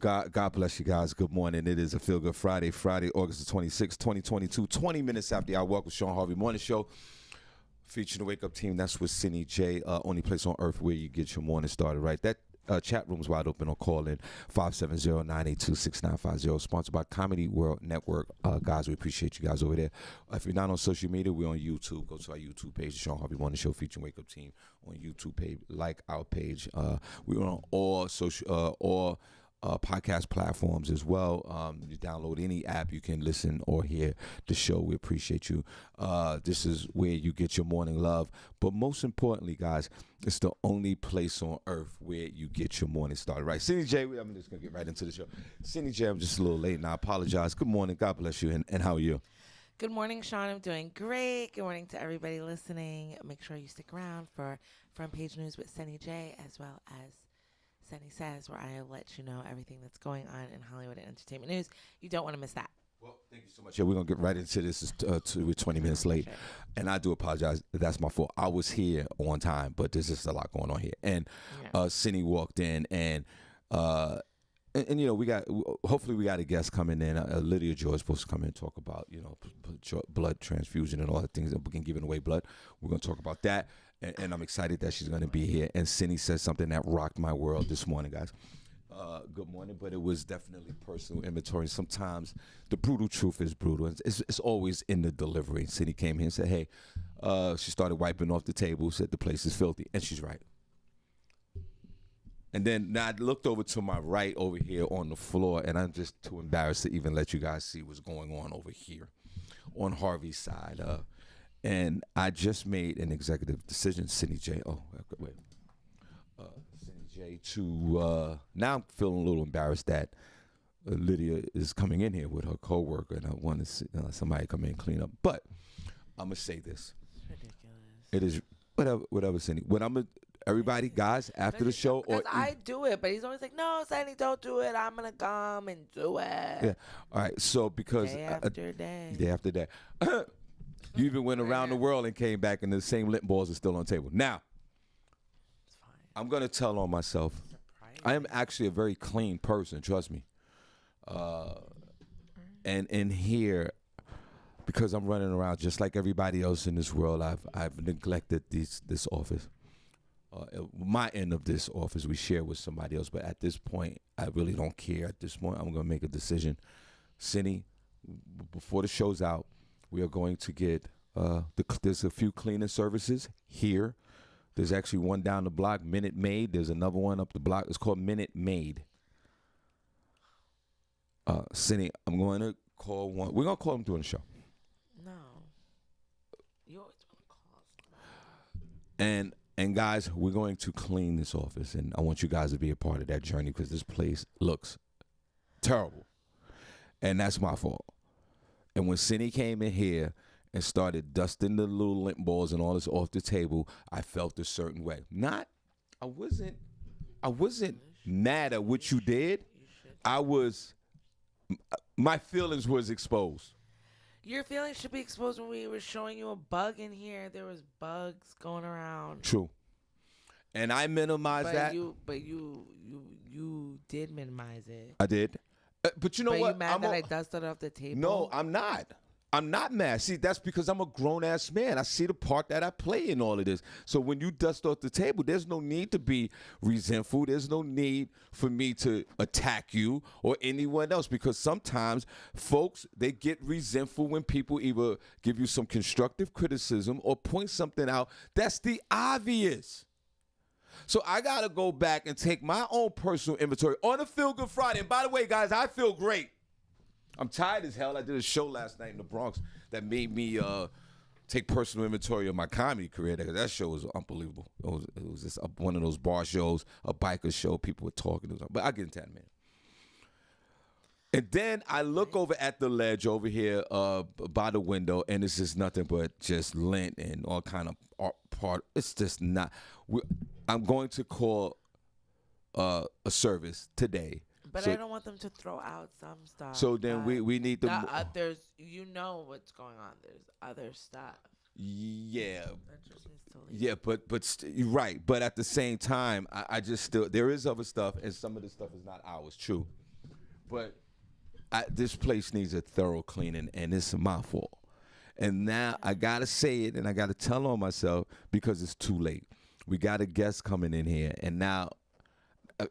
God bless you guys. Good morning. It is a Feel Good Friday, August the 26th, 2022. 20 minutes after the hour. Welcome to Shawn Harvey Morning Show. Featuring the Wake Up Team. That's with Senny J. Only place on earth where you get your morning started, right? That chat room's wide open on call in 570-982-6950. Sponsored by Comedy World Network. Guys, we appreciate you guys over there. If you're not on social media, we're on YouTube. Go to our YouTube page, Shawn Harvey Morning Show featuring Wake Up Team on YouTube page. Like our page. We're on all social podcast platforms as well. You download any app, you can listen or hear the show. We appreciate you. This is where you get your morning love. But most importantly, guys, it's the only place on earth where you get your morning started. Right, Senny J, I'm just going to get right into the show. Senny J, I'm just a little late and I apologize. Good morning. God bless you. And how are you? Good morning, Shawn. I'm doing great. Good morning to everybody listening. Make sure you stick around for Front Page News with Senny J, as well as Senny Says, where I let you know everything that's going on in Hollywood and entertainment news. You don't want to miss that. Well, thank you so much. Yeah, we're going to get right into this. We're 20 minutes late. Sure. And I do apologize. That's my fault. I was here on time, but there's just a lot going on here. And Senny walked in, and you know, hopefully we got a guest coming in. Lydia George supposed to come in and talk about, you know, blood transfusion and all the things that we can giving away blood. We're going to talk about that. And I'm excited that she's going to be here. And Senny said something that rocked my world this morning, guys. Good morning, but it was definitely personal inventory. Sometimes the brutal truth is brutal. It's always in the delivery. Senny came here and said, hey, she started wiping off the table, said the place is filthy. And she's right. And then now I looked over to my right over here on the floor, and I'm just too embarrassed to even let you guys see what's going on over here on Harvey's side. And I just made an executive decision, Senny J. Oh, wait. Senny J. To now I'm feeling a little embarrassed that Lydia is coming in here with her coworker, and I want to see somebody come in and clean up. But I'm gonna say this. It's ridiculous. It is whatever, Senny. What I'm gonna everybody, guys, after the show, or I do it, but he's always like, "No, Senny, don't do it. I'm gonna come and do it." Yeah. All right. So because day after day, day after day. You even went around the world and came back, and the same lint balls are still on the table. Now, it's fine. I'm going to tell on myself. I am actually a very clean person, trust me. And in here, because I'm running around just like everybody else in this world, I've neglected this office. My end of this office we share with somebody else, but at this point, I really don't care. At this point, I'm going to make a decision. Senny, before the show's out, we are going to get, there's a few cleaning services here. There's actually one down the block, Minute Maid. There's another one up the block. It's called Minute Maid. Senny, I'm going to call one. We're going to call them during the show. No. You always want to call someone. And guys, we're going to clean this office. And I want you guys to be a part of that journey because this place looks terrible. And that's my fault. And when Senny came in here and started dusting the little lint balls and all this off the table, I felt a certain way. I wasn't mad at what you did. My feelings was exposed. Your feelings should be exposed when we were showing you a bug in here. There was bugs going around. True. And I minimized that. But you did minimize it. I did. But you know what? You mad that I dusted off the table? No, I'm not. I'm not mad. See, that's because I'm a grown-ass man. I see the part that I play in all of this. So when you dust off the table, there's no need to be resentful. There's no need for me to attack you or anyone else because sometimes folks, they get resentful when people either give you some constructive criticism or point something out. That's the obvious. So I got to go back and take my own personal inventory on a Feel Good Friday. And by the way, guys, I feel great. I'm tired as hell. I did a show last night in the Bronx that made me take personal inventory of my comedy career. That show was unbelievable. It was just one of those bar shows, a biker show. People were talking. But I'll get into that in a minute. And then I look over at the ledge over here by the window, and it's just nothing but just lint and all kind of art part. It's just not. I'm going to call a service today. But I don't want them to throw out some stuff. So then we need to. There's, you know what's going on. There's other stuff. Yeah. That just needs to leave. Yeah, but you're right. But at the same time, I just still there is other stuff, and some of the stuff is not ours. True. But this place needs a thorough cleaning, and it's my fault. And now I gotta say it, and I gotta tell on myself because it's too late. We got a guest coming in here, and now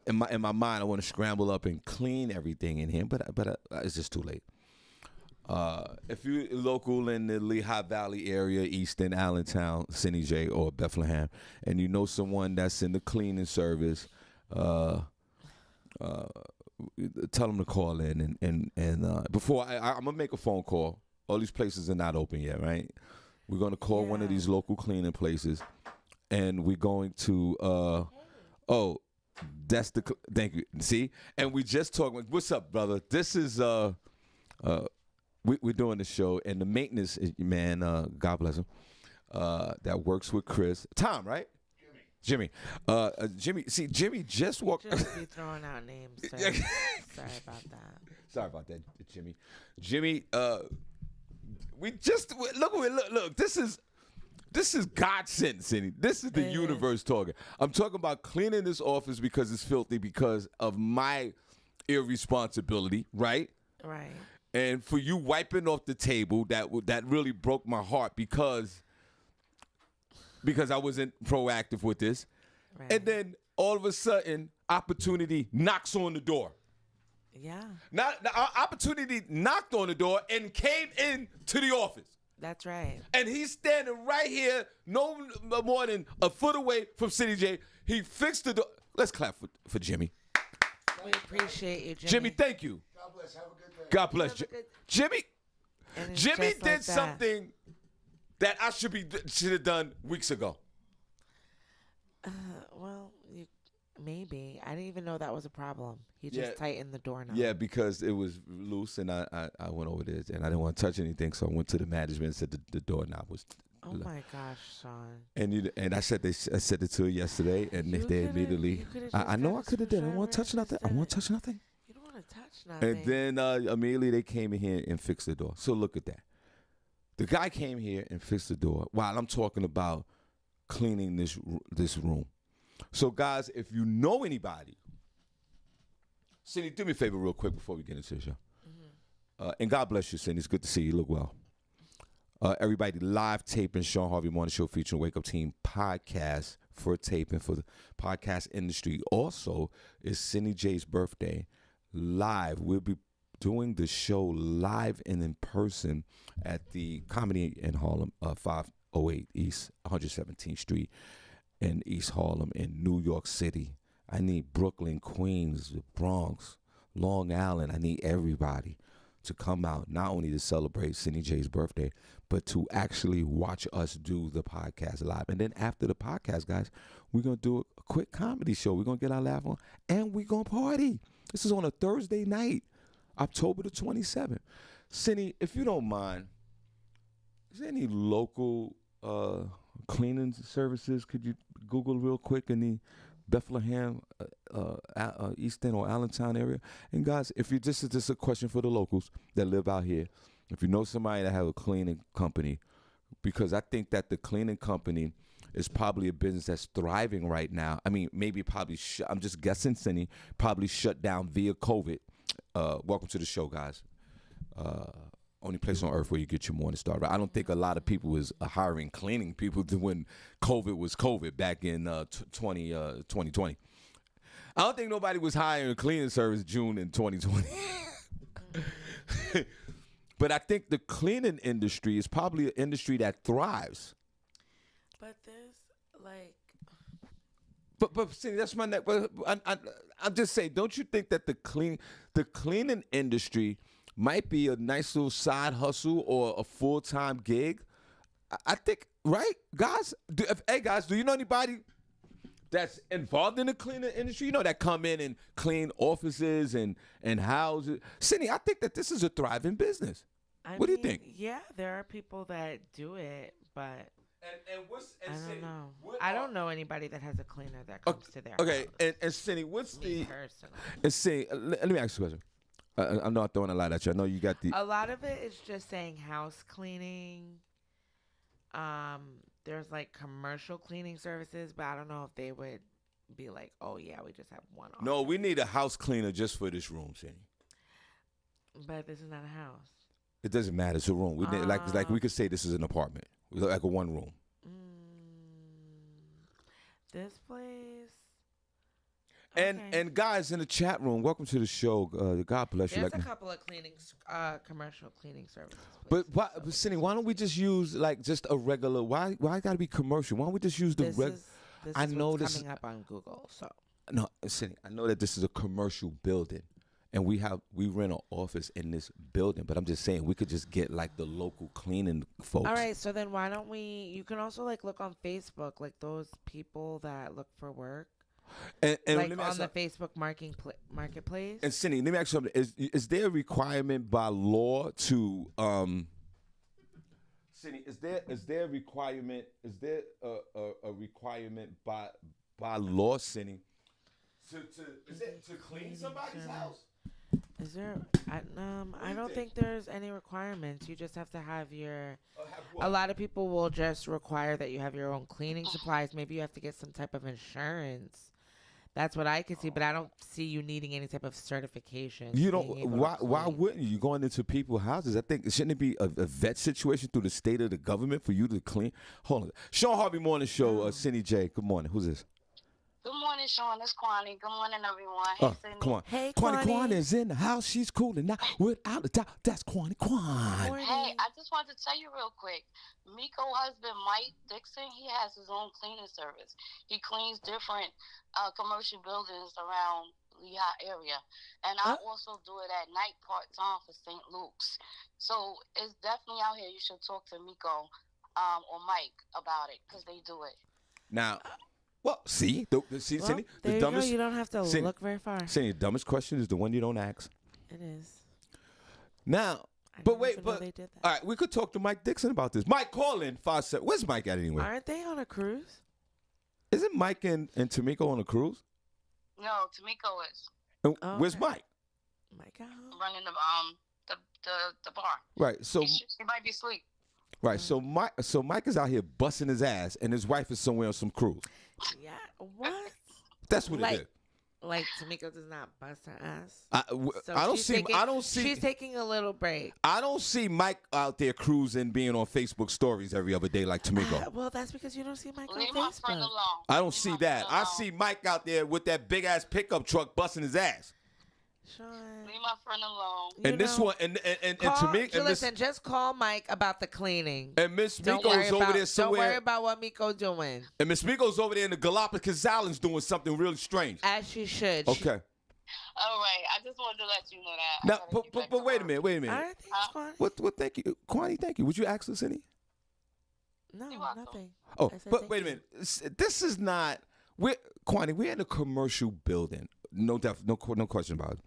in my mind, I want to scramble up and clean everything in here, but it's just too late. If you're local in the Lehigh Valley area, Easton, Allentown, Senny J, or Bethlehem, and you know someone that's in the cleaning service, tell them to call in. And before I'm gonna make a phone call. All these places are not open yet, right? We're gonna call one of these local cleaning places, and we're going to. That's the. Thank you. See, and we just talking. What's up, brother? This is we're doing the show, and the maintenance man, God bless him, that works with Chris, Tom, right? Jimmy. Jimmy. See, Jimmy just walked. Just be throwing out names. So sorry about that. Sorry about that, Jimmy. Jimmy. We just look. This is God sent, Senny. This is the universe talking. I'm talking about cleaning this office because it's filthy because of my irresponsibility, right? Right. And for you wiping off the table, that really broke my heart because I wasn't proactive with this. Right. And then all of a sudden, opportunity knocks on the door. Yeah. Now, our opportunity knocked on the door and came into the office. That's right. And he's standing right here, no more than a foot away from Senny J. He fixed the door. Let's clap for Jimmy. We appreciate you, Jimmy. Jimmy, thank you. God bless. Have a good day. God bless you. Jimmy did like something that I should have done weeks ago. Well, maybe. I didn't even know that was a problem. He just tightened the doorknob. Yeah, because it was loose, and I went over there, and I didn't want to touch anything, so I went to the management and said the doorknob was. Oh my gosh, Shawn. And I said it to her yesterday, and they immediately. I know I could have done. I don't want to touch nothing. I want to touch nothing. You don't want to touch nothing. And then immediately they came in here and fixed the door. So look at that. The guy came here and fixed the door while I'm talking about cleaning this room. So guys, if you know anybody, Senny, do me a favor real quick before we get into the show. Mm-hmm. And God bless you, Senny. It's good to see you. You look well. Everybody live taping Shawn Harvey Morning Show featuring Wake Up Team podcast for taping for the podcast industry. Also, it's Senny J's birthday live. We'll be doing the show live and in person at the Comedy in Harlem, 508 East 117th Street in East Harlem in New York City. I need Brooklyn, Queens, the Bronx, Long Island. I need everybody to come out, not only to celebrate Senny J's birthday, but to actually watch us do the podcast live. And then after the podcast, guys, we're going to do a quick comedy show. We're going to get our laugh on, and we're going to party. This is on a Thursday night, October the 27th. Senny, if you don't mind, is there any local cleaning services? Could you Google real quick in the Bethlehem, Easton or Allentown area? And guys, if you this is a question for the locals that live out here. If you know somebody that have a cleaning company, because I think that the cleaning company is probably a business that's thriving right now. I mean, maybe probably I'm just guessing, Senny, probably shut down via COVID. Welcome to the show, guys. Only place on earth where you get your morning started. I don't think a lot of people was hiring cleaning people when COVID was COVID back in 2020. I don't think nobody was hiring a cleaning service June in 2020. But I think the cleaning industry is probably an industry that thrives. But there's like. But see, that's my neck. But I'm just saying, don't you think that the cleaning industry might be a nice little side hustle or a full-time gig? I think, right, guys? Hey, guys, do you know anybody that's involved in the cleaning industry? You know, that come in and clean offices and houses. Senny, I think that this is a thriving business. What do you think? Yeah, there are people that do it, but I don't know. I don't know anybody that has a cleaner that comes to their house. Okay, and Senny, what's Me personally. And Senny, let me ask you a question. I'm not throwing a lot at you. I know you got A lot of it is just saying house cleaning. There's like commercial cleaning services, but I don't know if they would be like, oh yeah, we just have one. No, we need a house cleaner just for this room, Senny. But this is not a house. It doesn't matter. It's a room. Like we could say this is an apartment, like a one room. This place. And guys in the chat room, welcome to the show. God bless you. There's a couple of commercial cleaning services. But Senny, why don't we just use like just a regular? Why got to be commercial? Why don't we just use the regular? I know this coming up on Google. So no, Senny, I know that this is a commercial building, and we rent an office in this building. But I'm just saying we could just get like the local cleaning folks. All right, so then why don't we? You can also like look on Facebook, like those people that look for work. And like on the Facebook marketplace. And Senny, let me ask you something: is there a requirement by law to Senny? Is there a requirement? Is there a requirement by law, Senny, to clean somebody's house? Is there? I don't think there's any requirements. You just have to have your. A lot of people will just require that you have your own cleaning supplies. Maybe you have to get some type of insurance. That's what I could see, but I don't see you needing any type of certification. You don't. Why wouldn't you? Going into people's houses, I think shouldn't it be a vet situation through the state of the government for you to clean? Hold on, Shawn Harvey morning show. Senny J. Good morning. Who's this? Good morning, Shawn. It's Kwani. Good morning, everyone. Hey, Senny. Come on. Hey, Kwani is in the house. She's cooling now. Without a doubt, that's Kwani. Hey, I just wanted to tell you real quick. Miko husband, Mike Dixon, he has his own cleaning service. He cleans different commercial buildings around Lehigh area. And I also do it at night part-time for St. Luke's. So it's definitely out here. You should talk to Miko or Mike about it because they do it. Now... Well, Senny, the dumbest. You don't have to look very far. Senny, the dumbest question is the one you don't ask. It is. Now, but all right, we could talk to Mike Dixon about this. Mike, call in 5-7. Where's Mike at anyway? Aren't they on a cruise? Isn't Mike and Tamiko on a cruise? No, Tamiko is. And where's Mike? Mike at home? Running the bar. Right. So he might be asleep. Right. So Mike is out here busting his ass, and his wife is somewhere on some cruise. Yeah. What? That's what it is. Like Tamiko does not bust her ass. I don't see. She's taking a little break. I don't see Mike out there cruising, being on Facebook stories every other day like Tamiko. Well, that's because you don't see Mike on Leave Facebook. my friend alone. I don't see that. I see Mike out there with that big ass pickup truck busting his ass. Shawn. Leave my friend alone. And this one, and Tamiko. Listen, just call Mike about the cleaning. And Miss Miko's over there somewhere. Don't worry about what Miko's doing. And Miss Miko's over there in the Galapagos Islands doing something really strange. As she should. Okay. All right. I just wanted to let you know that. Now, but wait a minute. All right, thanks, What? Thank you, Kwani. Thank you. Would you ask us any? No, nothing. Oh, but wait a minute. This is not. Kwani, we're in a commercial building. No question about it.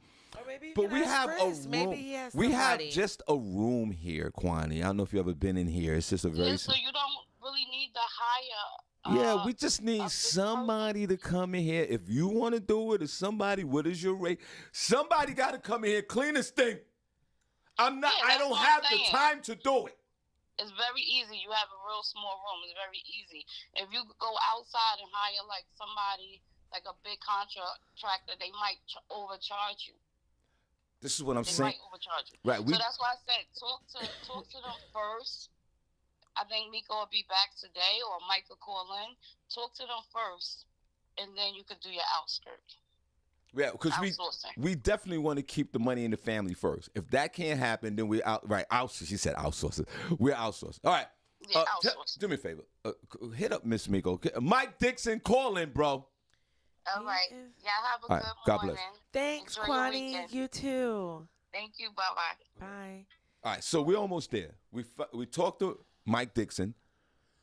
But we have a room. Maybe he has we have just a room here, Kwani. I don't know if you've ever been in here. It's just a very. So you don't really need to hire. Yeah, we just need somebody to come in here. If you want to do it, or somebody, what is your rate? Somebody got to come in here, clean this thing. I don't have the time to do it. It's very easy. You have a real small room. It's very easy. If you go outside and hire like somebody, like a big contractor, they might overcharge you. This is what I'm They saying. might overcharge you. Right. So that's why I said talk to them first. I think Miko will be back today, or Mike will call in. Talk to them first, and then you could do your outskirt. Yeah, because we definitely want to keep the money in the family first. If that can't happen, then we're out. Right, outsource. She said outsource. We're outsourced. All right. Yeah, outsource. Do me a favor. Hit up Miss Miko. Mike Dixon, call in, bro. All right. Yeah, have a good morning. God bless. Thanks, Kwani. You too. Thank you. Bye-bye. Bye. All right, so we're almost there. We talked to Mike Dixon.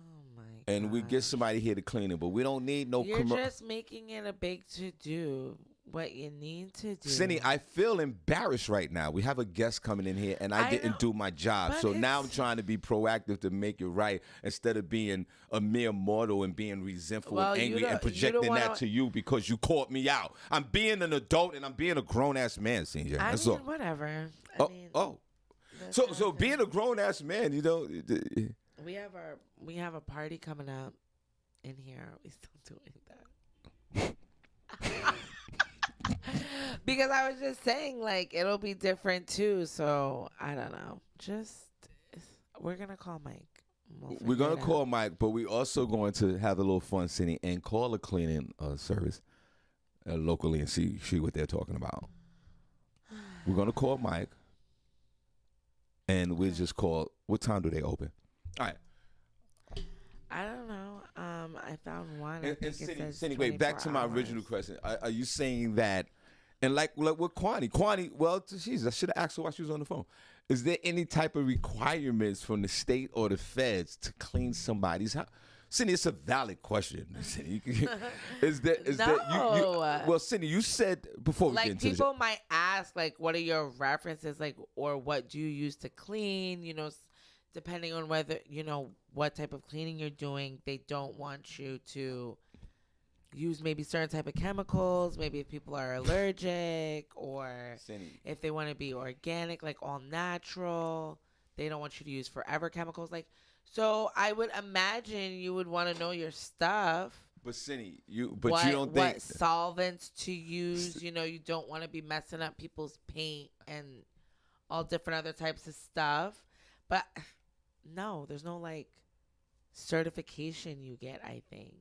Oh, my God. And we get somebody here to clean it, but we don't need no... You're just making it a big to-do. What you need to do. Senny, I feel embarrassed right now. We have a guest coming in here, and I didn't do my job. So now I'm trying to be proactive to make it right instead of being a mere mortal and being resentful and angry and projecting that to you because you caught me out. I'm being an adult, and I'm being a grown-ass man, CJ. That's all. Whatever. So being a grown-ass man, you know... We have a party coming up in here. Are we still doing that? Because I was just saying, like, it'll be different too. So I don't know. We're gonna call Mike. We're going to call Mike, but we're also going to have a little fun, Senny, and call a cleaning service locally and see what they're talking about. We're going to call Mike, and we'll just call. What time do they open? All right. I don't know. I found one. Senny, wait, back to my original question. Are you saying that, and like with Kwani, well, jeez, I should have asked her while she was on the phone. Is there any type of requirements from the state or the feds to clean somebody's house? Cindy, it's a valid question. Is there? Well, Cindy, you said before we get into people might ask, like, what are your references, like, or what do you use to clean? You know, depending on whether what type of cleaning you're doing, they don't want you to use maybe certain type of chemicals, maybe if people are allergic, or if they want to be organic, like all natural. They don't want you to use forever chemicals. Like, so I would imagine you would want to know your stuff. But Senny, you don't think what solvents to use. You don't want to be messing up people's paint and all different other types of stuff. But no, there's no like certification you get, I think.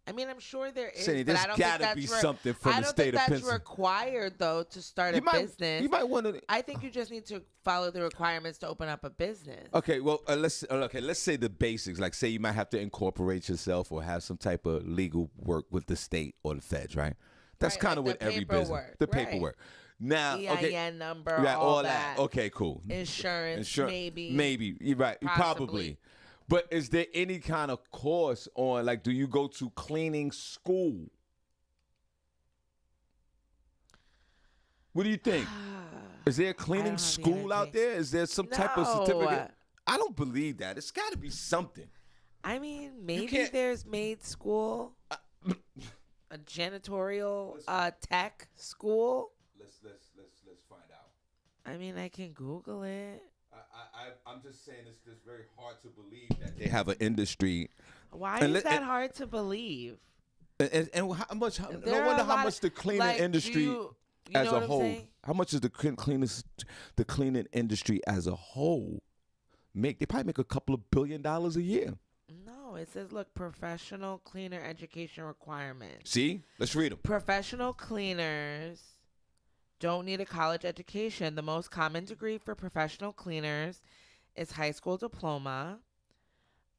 I mean, I'm sure there is, Senny, but there's I don't gotta think be that's something from the state of Pennsylvania. I don't think that's required, though, to start a business. You might want to. I think you just need to follow the requirements to open up a business. Okay, well, let's say the basics. Like, say you might have to incorporate yourself or have some type of legal work with the state or the feds, right? That's kind of with every business. The paperwork. Now, EIN number, all that. Okay, cool. Insurance, maybe. Maybe. You're right. Probably. But is there any kind of course on, like, do you go to cleaning school? What do you think? Is there a cleaning school out there? Is there some type of certificate? I don't believe that. It's got to be something. I mean, maybe there's maid school, a janitorial tech school. Let's find out. I mean, I can Google it. I'm just saying it's just very hard to believe that they have an industry. Why is that hard to believe? And how much? No wonder how much the cleaning industry as a whole. How much is the cleaning industry as a whole make? They probably make a couple of $1 billion a year. No, it says, look, professional cleaner education requirements. See, let's read them. Professional cleaners don't need a college education. The most common degree for professional cleaners is high school diploma.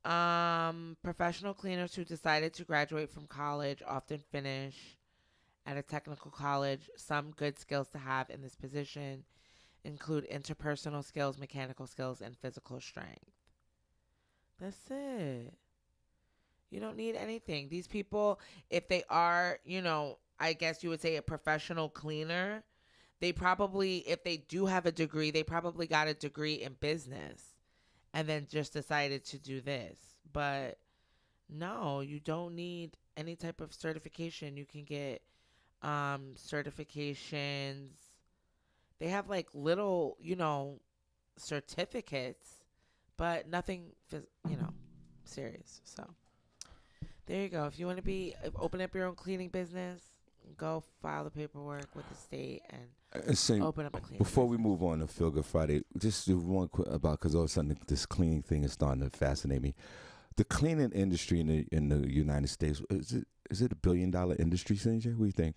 Professional cleaners who decided to graduate from college often finish at a technical college. Some good skills to have in this position include interpersonal skills, mechanical skills, and physical strength. That's it. You don't need anything. These people, if they are, I guess you would say a professional cleaner, they probably, if they do have a degree, they probably got a degree in business and then just decided to do this. But no, you don't need any type of certification. You can get certifications. They have like little, certificates, but nothing, serious. So there you go. If you want to open up your own cleaning business, go file the paperwork with the state and open up a cleaning Before business. we move on to Feel Good Friday, just one quick about, because all of a sudden this cleaning thing is starting to fascinate me. The cleaning industry in the United States, is it $1 billion industry, Sanjay? What do you think?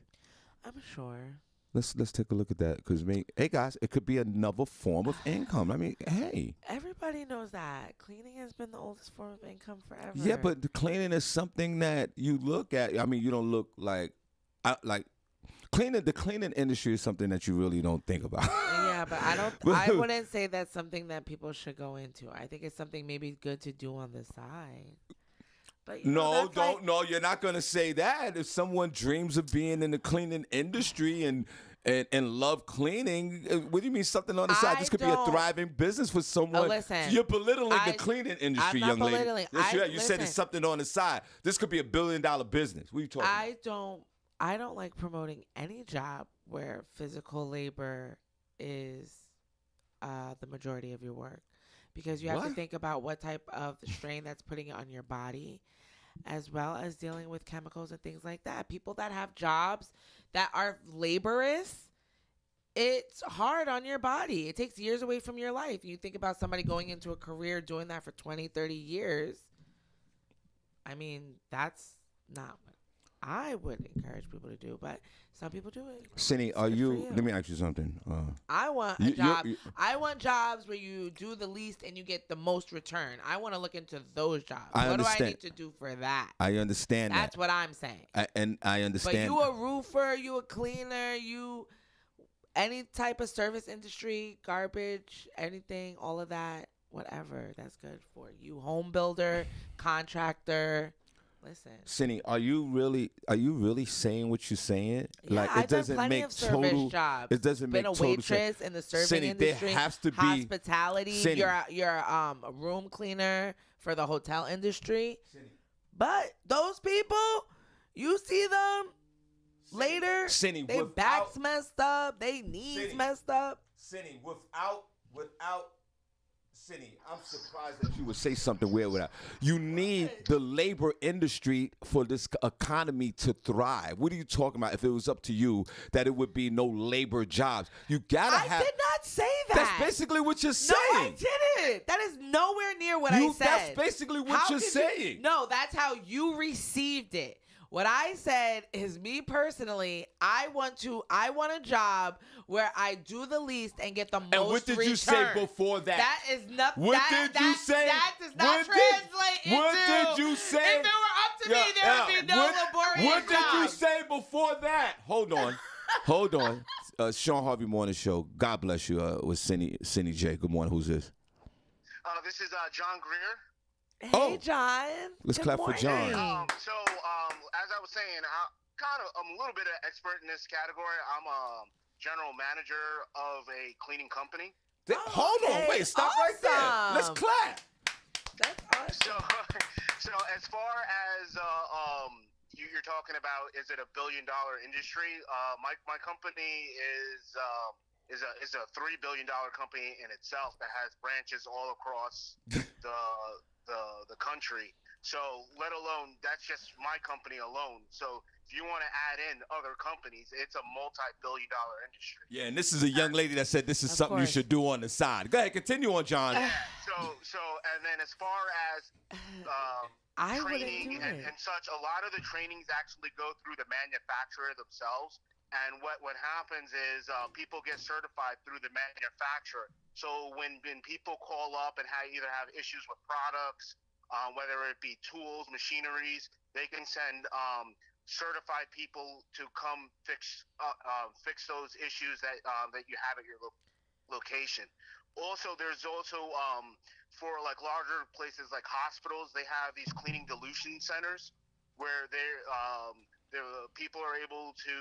I'm sure. Let's take a look at that, because hey guys, it could be another form of income. I mean, hey. Everybody knows that cleaning has been the oldest form of income forever. Yeah, but the cleaning is something that you look at. I mean, you don't look like cleaning. The cleaning industry is something that you really don't think about. Yeah, but I wouldn't say that's something that people should go into. I think it's something maybe good to do on the side. But no, you're not going to say that. If someone dreams of being in the cleaning industry and love cleaning, what do you mean something on the side? This could be a thriving business for someone. Listen, you're belittling the cleaning industry, young lady. You said it's something on the side. This could be $1 billion business. What are you talking about? I don't like promoting any job where physical labor is the majority of your work, because you have to think about what type of strain that's putting on your body, as well as dealing with chemicals and things like that. People that have jobs that are laborious, it's hard on your body. It takes years away from your life. You think about somebody going into a career doing that for 20, 30 years. I mean, that's not what I would encourage people to do, but some people do it. Senny, are you? Let me ask you something. I want a job. I want jobs where you do the least and you get the most return. I want to look into those jobs. What do I need to do for that? I understand That's what I'm saying. And I understand. But you a roofer, you a cleaner, you any type of service industry, garbage, anything, all of that, whatever. That's good for you. Home builder, contractor. Listen, Senny, are you really saying what you're saying? Yeah, like I've done plenty of service jobs. It doesn't make total total sense. Been a waitress in the serving industry. There has to be hospitality. Senny. You're a room cleaner for the hotel industry. Senny. But those people, you see them later. Senny, their backs messed up. They knees messed up. Senny, without. Senny, I'm surprised that you would say something weird with that. You need the labor industry for this economy to thrive. What are you talking about? If it was up to you, that it would be no labor jobs. You gotta have. I did not say that. That's basically what you're saying. No, I didn't. That is nowhere near what I said. That's basically what you're saying. No, that's how you received it. What I said is, me personally, I want a job where I do the least and get the most return. And what did you say before that? That is nothing. What did you say? That does not translate into. What did you say? If it were up to me, there would be no laborious What did you job. say before that? Hold on. Shawn Harvey Morning Show. God bless you. With Senny J. Good morning. Who's this? This is John Greer. Hey, John. Let's clap for John. As I was saying, I'm a little bit of expert in this category. I'm a general manager of a cleaning company. Hold on, wait, stop right there. Let's clap. That's awesome. So as far as you're talking about, is it $1 billion industry? My company is a $3 billion company in itself that has branches all across the country. So let alone, that's just my company alone. So if you want to add in other companies, it's a multi-billion dollar industry. Yeah, and this is a young lady that said this is something you should do on the side. Go ahead, continue on, John. So and then as far as training and such, a lot of the trainings actually go through the manufacturer themselves. And what happens is people get certified through the manufacturer. So when people call up and either have issues with products, whether it be tools, machineries, they can send certified people to come fix those issues that you have at your location. Also, there's also for like larger places like hospitals, they have these cleaning dilution centers where the people are able to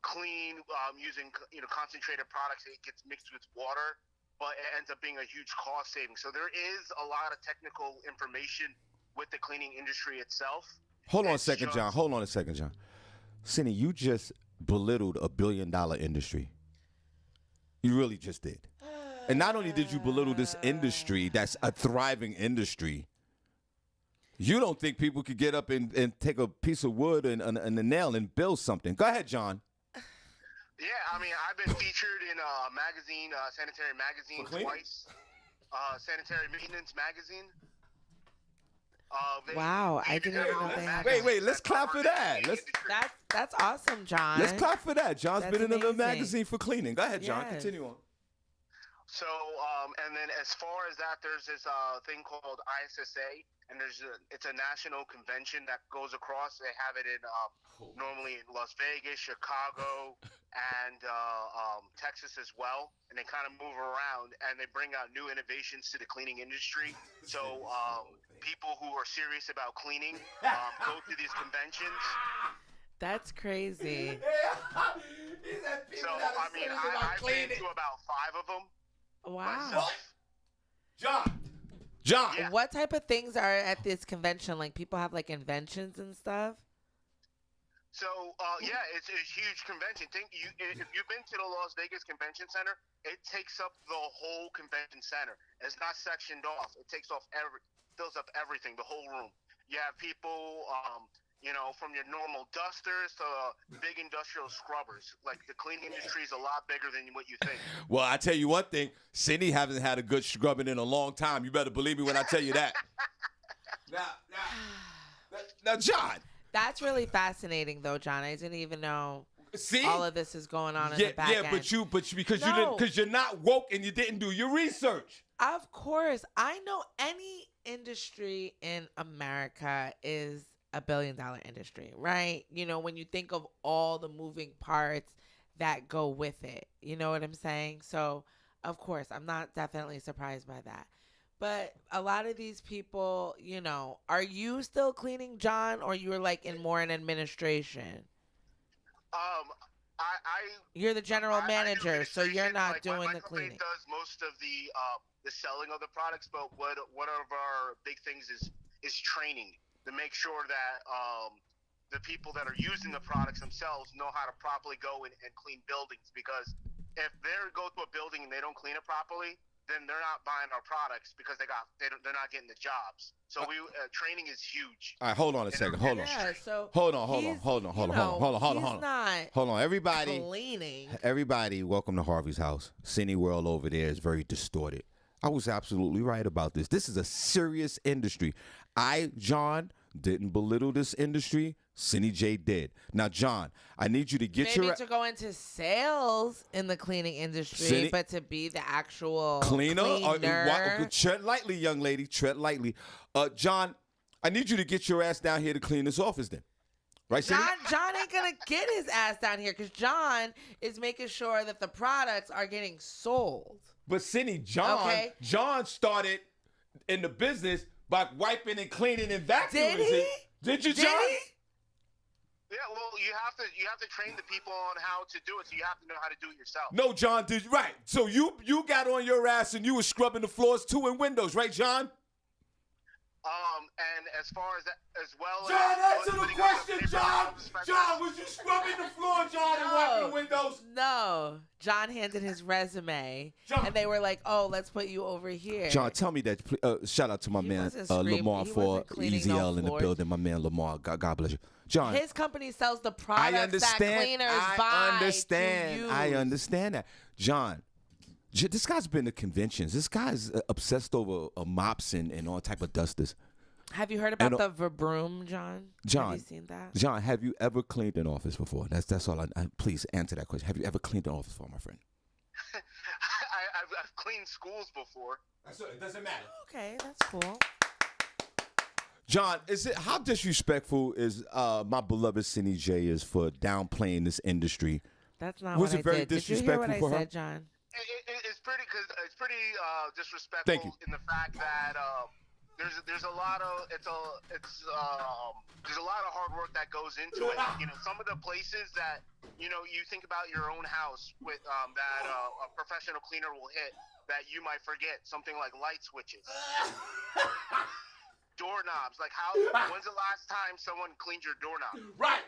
clean using concentrated products. It gets mixed with water, but it ends up being a huge cost saving. So there is a lot of technical information with the cleaning industry itself. Hold on a second, John. Senny, you just belittled $1 billion industry. You really just did. And not only did you belittle this industry, that's a thriving industry, you don't think people could get up and take a piece of wood and a nail and build something. Go ahead, John. Yeah, I mean, I've been featured in a magazine, Sanitary Magazine, twice. Sanitary Maintenance Magazine. Wow, I didn't even know they had that. Wait, let's clap for that. That's awesome, John. Let's clap for that. John's That's been in a amazing. magazine for cleaning. Go ahead, John. Yes. Continue on. So, and then as far as that, there's this thing called ISSA, and it's a national convention that goes across. They have it in normally in Las Vegas, Chicago, and Texas as well. And they kind of move around, and they bring out new innovations to the cleaning industry. So people who are serious about cleaning go to these conventions. That's crazy. So, I mean, I've been to about 5 of them. Wow. John. Yeah. What type of things are at this convention? Like, people have like inventions and stuff? So, it's a huge convention. If you've been to the Las Vegas Convention Center, it takes up the whole convention center. It's not sectioned off. It fills up everything, the whole room. You have people from your normal dusters to big industrial scrubbers. Like, the cleaning industry is a lot bigger than what you think. Well, I tell you one thing, Senny hasn't had a good scrubbing in a long time. You better believe me when I tell you that. Now, John. That's really fascinating, though, John. I didn't even know all of this is going on in the back end. Because you're not woke and you didn't do your research. Of course. I know any industry in America is a billion-dollar industry, right? When you think of all the moving parts that go with it. You know what I'm saying? So, of course, I'm not definitely surprised by that. But a lot of these people, are you still cleaning, John, or you're like in more in administration? You're the general manager, so you're not doing the cleaning. My company does most of the selling of the products, but one of our big things is training to make sure that the people that are using the products themselves know how to properly go and clean buildings. Because if they go to a building and they don't clean it properly, then they're not buying our products because they're not getting the jobs. So training is huge. All right, hold on a second. Hold on. Yeah, so hold on. Everybody, cleaning. Everybody, welcome to Harvey's house. Senny world over there is very distorted. I was absolutely right about this. This is a serious industry. John, didn't belittle this industry. Senny J did. Now, John, I need you to get maybe to go into sales in the cleaning industry, but to be the actual cleaner. Tread lightly, young lady. Tread lightly. John, I need you to get your ass down here to clean this office then. Right, John ain't going to get his ass down here because John is making sure that the products are getting sold. But Senny, John started in the business by wiping and cleaning and vacuuming. Did he? Did you, John? Yeah, well, you have to train the people on how to do it, so you have to know how to do it yourself. No, John, right. So you got on your ass and you were scrubbing the floors too and windows, right, John? And as far as that, as well John, as... answer the question, John! John, was you scrubbing the floor, John, and wiping the windows? No. John handed his resume, and they were like, oh, let's put you over here. John, tell me that. Shout out to my man, Lamar, for Easy L in the building. My man, Lamar. God bless you. John. His company sells the products that cleaners buy. I understand that. John. This guy's been to conventions. This guy's obsessed over mops and all type of dusters. Have you heard about the Vibroom, John? Have you seen that? John, have you ever cleaned an office before? That's all. Please answer that question. Have you ever cleaned an office before, my friend? I've cleaned schools before. It doesn't matter. Okay, that's cool. John, how disrespectful is my beloved Senny J is for downplaying this industry? That's not what I did. Was it very disrespectful Did you hear for what I her? said, John? It's pretty disrespectful in the fact that there's a lot of there's a lot of hard work that goes into it. Some of the places that you think about your own house with that a professional cleaner will hit that you might forget, something like light switches, doorknobs. Like when's the last time someone cleaned your doorknob? Right.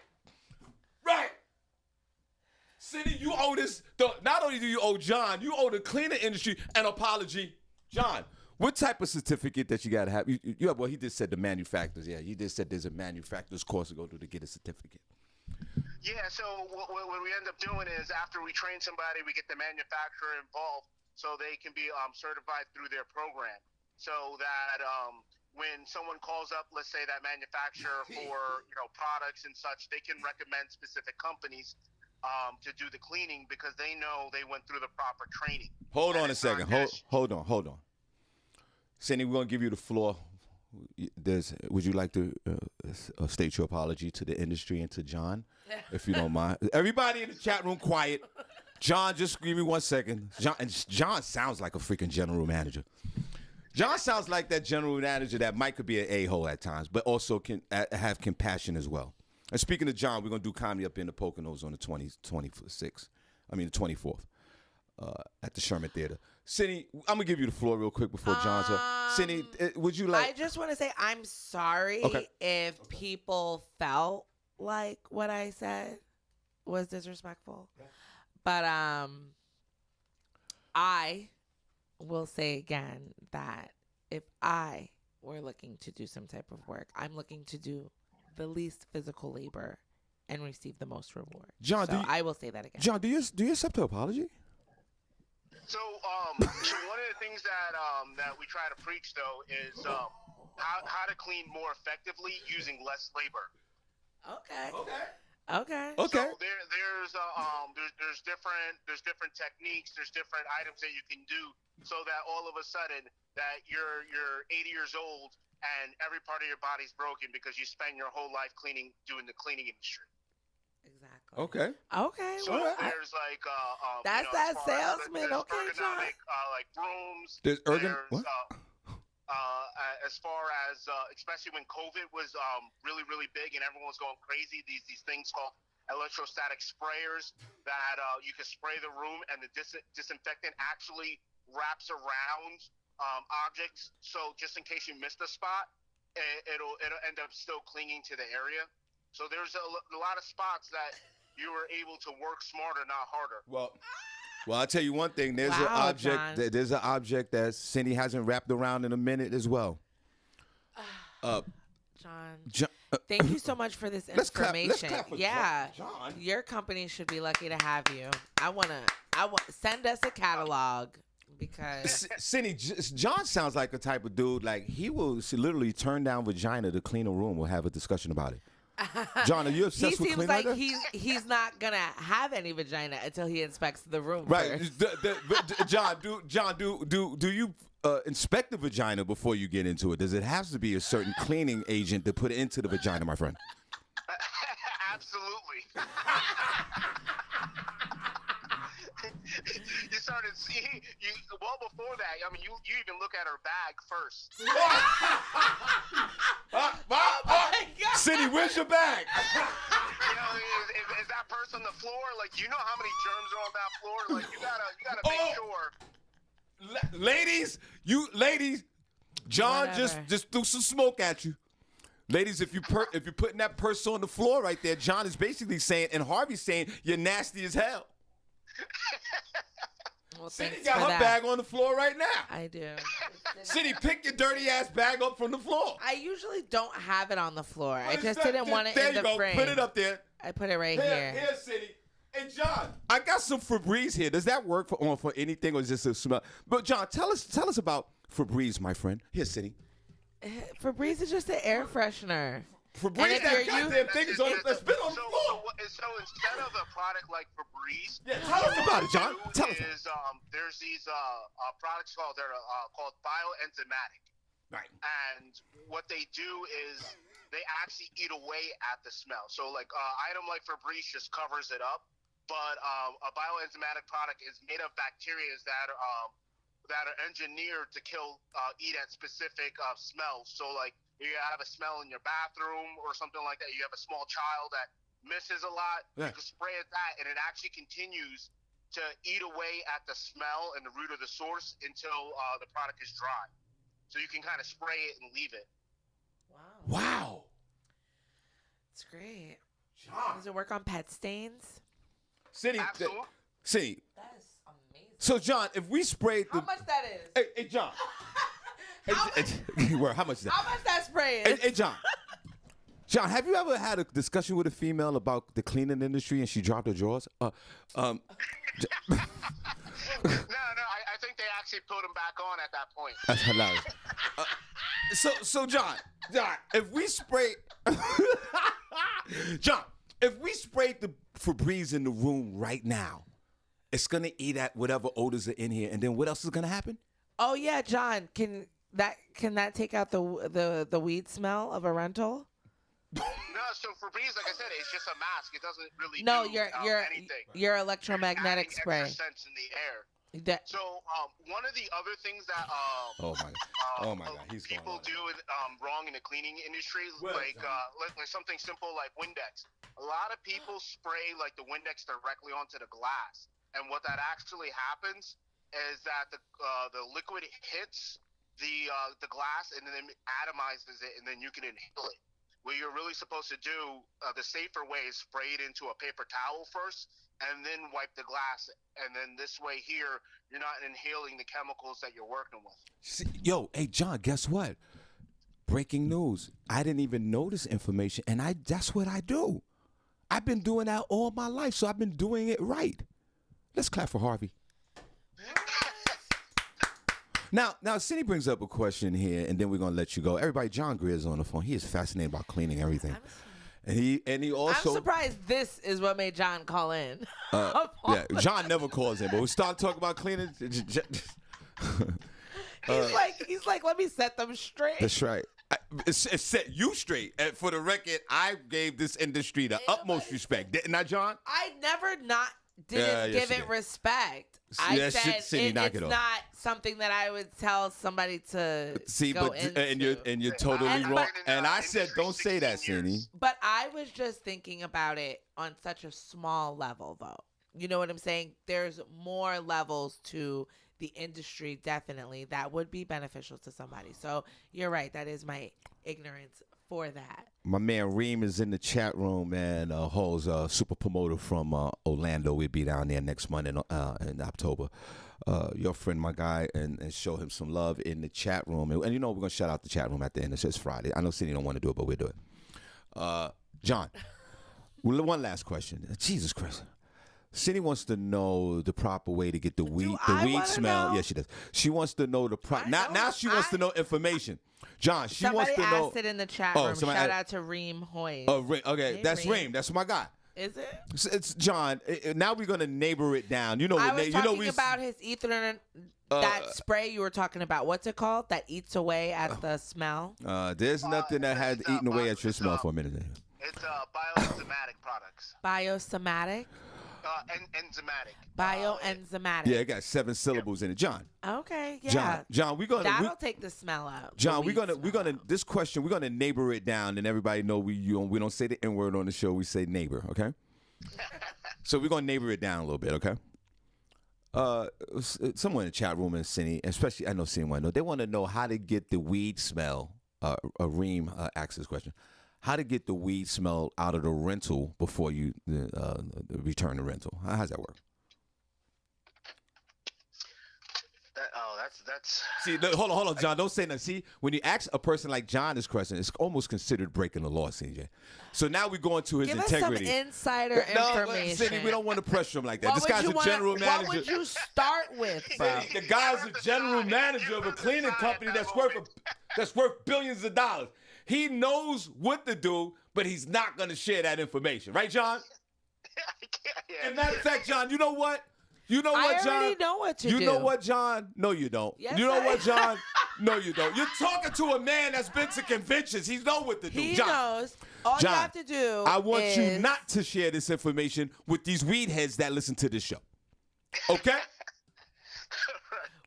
Senny, you owe this. Not only do you owe John, you owe the cleaner industry an apology. John, what type of certificate that you got to have? Well, he just said the manufacturers. Yeah, he just said there's a manufacturer's course to go through to get a certificate. Yeah, so what we end up doing is after we train somebody, we get the manufacturer involved so they can be certified through their program. So that when someone calls up, let's say that manufacturer for products and such, they can recommend specific companies to do the cleaning because they know they went through the proper training. Hold on a second. Hold on. Senny, we're going to give you the floor. Would you like to state your apology to the industry and to John, if you don't mind? Everybody in the chat room, quiet. John, just give me 1 second. John sounds like a freaking general manager. John sounds like that general manager that might could be an a-hole at times, but also can have compassion as well. And speaking of John, we're going to do comedy up in the Poconos on the 24th at the Sherman Theater. Senny, I'm going to give you the floor real quick before John says. Senny, would you like... I just want to say I'm sorry if people felt like what I said was disrespectful. Okay. But I will say again that if I were looking to do some type of work, I'm looking to do the least physical labor and receive the most reward. John, so I will say that again. John, do you accept the apology? So, so one of the things that we try to preach though is how to clean more effectively using less labor. Okay. So there's different techniques, there's different items that you can do, so that all of a sudden that you're 80 years old and every part of your body's broken because you spend your whole life doing the cleaning industry. Exactly. Okay. So there's like that's that salesman. Okay, John. Like brooms. There's as far as especially when COVID was really, really big and everyone was going crazy, these things called electrostatic sprayers that you can spray the room and the disinfectant actually wraps around objects. So just in case you missed a spot, it'll end up still clinging to the area. So there's a lot of spots that you were able to work smarter, not harder. Well, I'll tell you one thing. There's an object that Senny hasn't wrapped around in a minute as well. John, thank you so much for this information. Let's clap for John. Your company should be lucky to have you. I want send us a catalog because Senny, John sounds like a type of dude like he will literally turn down vagina to clean a room. We'll have a discussion about it. John, are you obsessed with cleaning? He seems like he's not gonna have any vagina until he inspects the room. Right, first. John, do you inspect the vagina before you get into it? Does it have to be a certain cleaning agent to put into the vagina, my friend? Absolutely. You started seeing well before that. I mean, you even look at her bag first. Oh my God. Senny, where's your bag? Is that purse on the floor? Like, you know how many germs are on that floor? Like, you gotta make sure. Ladies, John Whatever. just threw some smoke at you. Ladies, if you're putting that purse on the floor right there, John is basically saying, and Harvey's saying, you're nasty as hell. Well, Senny thanks got for her that. bag on the floor right now. I do. Senny, pick your dirty ass bag up from the floor. I usually don't have it on the floor. Well, I just didn't want it in the frame. Put it up there. I put it right here. Here, Senny. Hey, John, I got some Febreze here. Does that work for anything, or is this a smell? But John, tell us about Febreze, my friend. Here, Senny. Febreze is just an air freshener. Febreze, that goddamn thing that's been on the floor. So instead of a product like Febreze, tell us about it, John. Tell us. There's these products called bioenzymatic. Right. And what they do is they actually eat away at the smell. So like item like Febreze just covers it up, but a bioenzymatic product is made of bacteria that are engineered to eat at specific smells. So like, you have a smell in your bathroom or something like that. You have a small child that misses a lot. Yeah. You can spray at that, and it actually continues to eat away at the smell and the root of the source until the product is dry. So you can kind of spray it and leave it. Wow. It's great. John. Does it work on pet stains? Senny. Absolutely. Senny. That is amazing. So, John, if we sprayed How much that is? Hey, John. How much is that? How much that spray is? Hey, John. John, have you ever had a discussion with a female about the cleaning industry and she dropped her drawers? No, I think they actually put them back on at that point. That's hilarious. So John, if we spray, John, if we sprayed the Febreze in the room right now, it's gonna eat at whatever odors are in here, and then what else is gonna happen? Oh yeah, John. Can that take out the weed smell of a rental? No, so Febreze, like I said, it's just a mask. It doesn't really do anything. Your electromagnetic spray. Extra scents in the air. So one of the other things that Oh my God, people do wrong in the cleaning industry, like something simple like Windex. A lot of people spray like the Windex directly onto the glass, and what that actually happens is that the liquid hits the glass and then atomizes it, and then you can inhale it. What you're really supposed to do, the safer way, is spray it into a paper towel first and then wipe the glass. And then this way here, you're not inhaling the chemicals that you're working with. Yo, hey, John, guess what? breaking news. I didn't even know this information, and that's what I do. I've been doing that all my life, so I've been doing it right. Let's clap for Harvey. Now, Senny brings up a question here, and then we're gonna let you go. Everybody, John Greer's on the phone. He is fascinated about cleaning everything, and he also. I'm surprised this is what made John call in. Yeah, John never calls in, but we start talking about cleaning. He's like, let me set them straight. That's right. It set you straight. And for the record, I gave this industry the utmost respect, didn't I, John? I never didn't give it respect. I said it's not something that I would tell somebody to go into. And you're totally wrong. And I said, don't say that, Senny. But I was just thinking about it on such a small level, though. You know what I'm saying? There's more levels to the industry, definitely, that would be beneficial to somebody. So you're right. That is my ignorance for that. My man Reem is in the chat room, and Ho's a super promoter from Orlando. We'll be down there next month in October. Your friend, my guy, and show him some love in the chat room. And you know, we're going to shout out the chat room at the end. It's just Friday. I know Cindy don't want to do it, but we'll do it. John, one last question. Jesus Christ. Cindy wants to know the proper way to get the weed smell. Know? Yeah, she does. She wants to know the proper. Now she wants to know information. John, she wants to know. Somebody asked it in the chat room. Shout out to Reem Hoy. Oh, okay, hey, that's Reem. That's my guy. Is it? It's John. Now we're gonna neighbor it down. You know, I was talking about his ether. That spray you were talking about. What's it called? That eats away at the smell. There's nothing that had eaten away at your smell for a minute. It's bioenzymatic products. Biosomatic. Enzymatic. Bioenzymatic. Yeah, it got 7 syllables in it. John. Okay, yeah. John, that'll take the smell out. John, we're gonna this question, we're gonna neighbor it down, and everybody know we don't say the N-word on the show, we say neighbor, okay? So we're gonna neighbor it down a little bit, okay? Someone in the chat room and Senny, especially I know Senny want to know, they want to know how to get the weed smell. Reem asked this question. How to get the weed smell out of the rental before you return the rental? How's that work? That's. See, hold on, John. Don't say nothing. See, when you ask a person like John this question, it's almost considered breaking the law, CJ. So now we go into his integrity. Give us some insider information. Cindy, we don't want to pressure him like that. This guy's a general manager. What would you start with, bro? The guy's a general manager of a cleaning company that's worth billions of dollars. He knows what to do, but he's not going to share that information. Right, John? Yeah. And matter of fact, John, you know what? You know what, John? I already know what to do. You know what, John? No, you don't. Yes, you know what, John? No, you don't. You're talking to a man that's been to conventions. He knows what to do. He John, knows. All John, you have to do I want you not to share this information with these weed heads that listen to this show. Okay?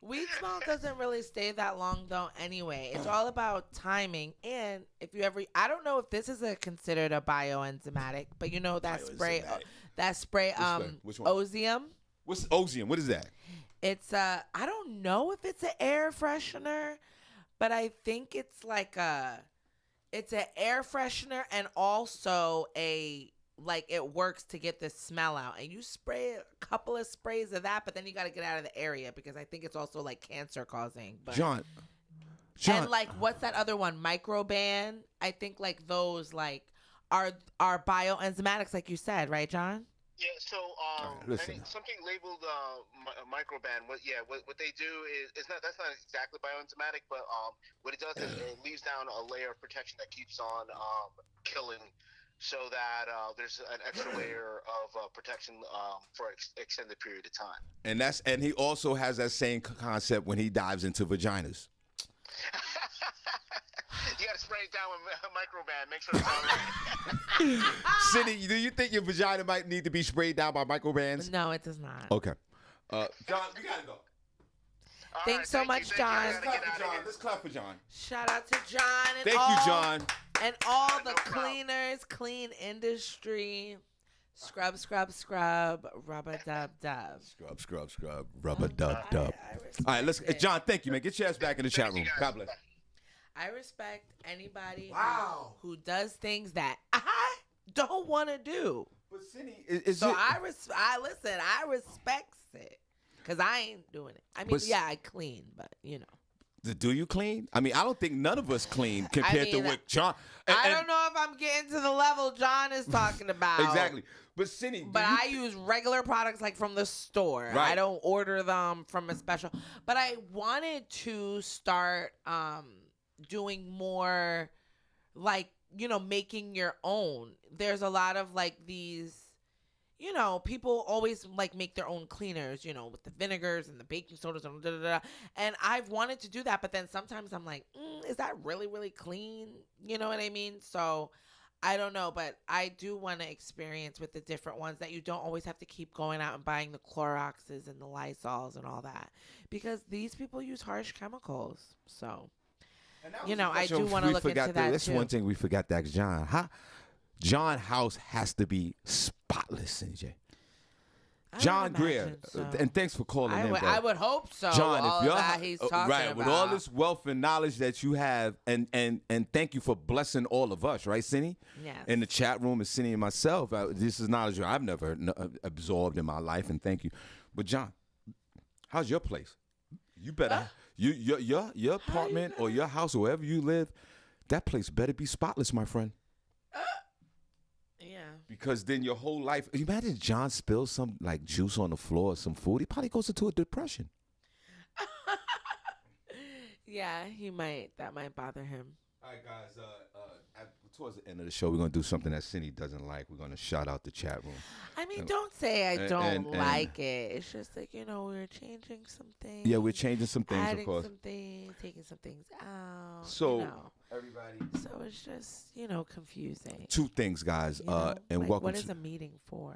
Weed smell doesn't really stay that long, though, anyway. It's all about timing. And if you ever, I don't know if this is considered a bioenzymatic, but you know that spray, Which one? Ozium. What's Ozium? What is that? It's I don't know if it's an air freshener, but I think it's like it's an air freshener and also it works to get the smell out. And you spray a couple of sprays of that, but then you got to get out of the area because I think it's also like cancer causing. But, John. And like, what's that other one? Microban. I think like those like are bioenzymatics, like you said, right, John? Yeah, so something labeled microban. What they do is that's not exactly bioenzymatic, but what it does is it leaves down a layer of protection that keeps on killing, so that there's an extra layer of protection for an extended period of time. And he also has that same concept when he dives into vaginas. You got to spray it down with microban. Make sure it's all right. Cindy, do you think your vagina might need to be sprayed down by microbans? No, it does not. Okay. John, we got to go. Thanks so much, John. Let's clap for John. Shout out to John. And Thank you, John. And all the cleaners, clean industry. Scrub, rub-a-dub-dub. Scrub, rub-a-dub-dub. All right, let's. John, thank you, man. Get your ass back in the chat room. God bless. I respect anybody who does things that I don't want to do. But Cindy, I respect it because I ain't doing it. I mean, I clean, but you know. Do you clean? I mean, I don't think none of us clean compared to what John. I don't know if I'm getting to the level John is talking about. Exactly. But Senny, but I use regular products like from the store. Right. I don't order them from a special. But I wanted to start doing more like, making your own. There's a lot of like these, people always like make their own cleaners, with the vinegars and the baking sodas and da-da-da. And I've wanted to do that, but then sometimes I'm like, is that really, really clean? You know what I mean? So I don't know, but I do want to experience with the different ones that you don't always have to keep going out and buying the Cloroxes and the Lysols and all that, because these people use harsh chemicals. So, I do want to look into that That's too. one thing we forgot to ask John. John house has to be spotless, CJ. John Greer, so. And thanks for calling in, bro. I would hope so. John, all if you're that he's talking right about. with all this wealth and knowledge that you have, and thank you for blessing all of us, right, Senny? Yes. In the chat room, and Senny and myself, this is knowledge I've never absorbed in my life, and thank you. But John, how's your place? You better your apartment or your house, or wherever you live, that place better be spotless, my friend. Yeah. Because then your whole life, imagine John spills some like juice on the floor or some food, he probably goes into a depression. Yeah, he might. That might bother him. All right, guys. Towards the end of the show, we're gonna do something that Senny doesn't like. We're gonna shout out the chat room. I mean, don't say I don't like it. It's just like, we're changing some things. Yeah, we're changing some things, adding of course. some things, taking some things out. So everybody. So it's just confusing. Two things, guys. And like, welcome. What is a meeting for?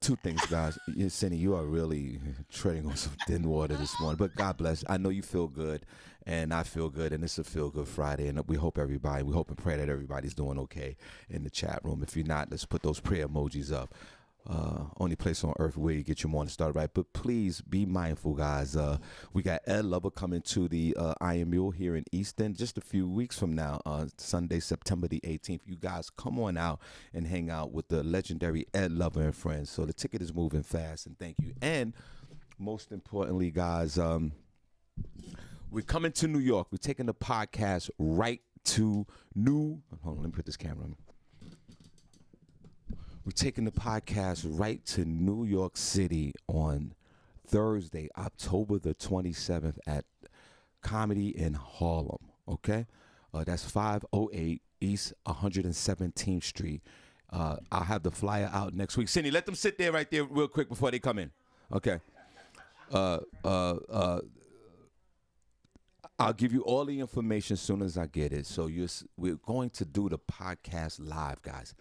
Two things, guys. Senny, you are really treading on some thin water this morning, but God bless. I know you feel good, and I feel good, and it's a Feel Good Friday, and we hope and pray that everybody's doing okay in the chat room. If you're not, let's put those prayer emojis up. Only place on earth where you get your morning started right. But please be mindful, guys. We got Ed Lover coming to the Iron Mule here in Easton just a few weeks from now, Sunday, September the 18th. You guys come on out and hang out with the legendary Ed Lover and friends. So the ticket is moving fast, and thank you. And most importantly, guys, we're coming to New York. We're taking the podcast right to Hold on, let me put this camera on. We're taking the podcast right to New York City on Thursday, October the 27th at Comedy in Harlem, okay? That's 508 East 117th Street. I'll have the flyer out next week. Senny, let them sit there right there real quick before they come in, okay? I'll give you all the information as soon as I get it. So we're going to do the podcast live, guys.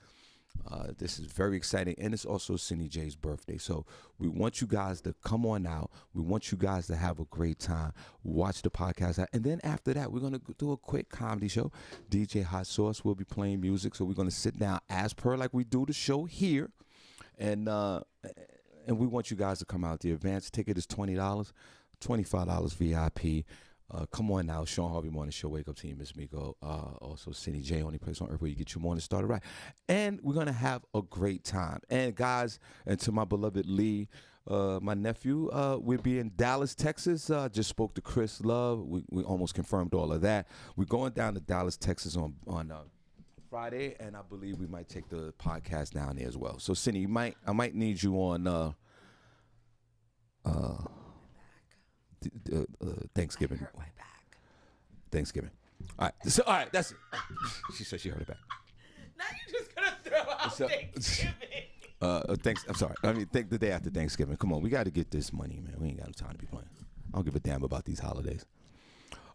This is very exciting, and it's also Senny J's birthday. So we want you guys to come on out. We want you guys to have a great time. Watch the podcast out. And then after that, we're going to do a quick comedy show. DJ Hot Sauce will be playing music. So we're going to sit down as per like we do the show here. And we want you guys to come out. The advance ticket is $20, $25 VIP. Come on now, Shawn Harvey Morning Show, Wake Up Team, Miss Miko. Also, Senny J, only place on earth where you get your morning started right. And we're going to have a great time. And guys, and to my beloved Lee, my nephew, we'll be in Dallas, Texas. Just spoke to Chris Love. We almost confirmed all of that. We're going down to Dallas, Texas on Friday, and I believe we might take the podcast down there as well. So, Senny, I might need you on Thanksgiving. Hurt my back. Thanksgiving. All right, that's it. She said she heard it back. Now you're just gonna throw out Thanksgiving. I'm sorry. Think the day after Thanksgiving. Come on, we got to get this money, man. We ain't got no time to be playing. I don't give a damn about these holidays.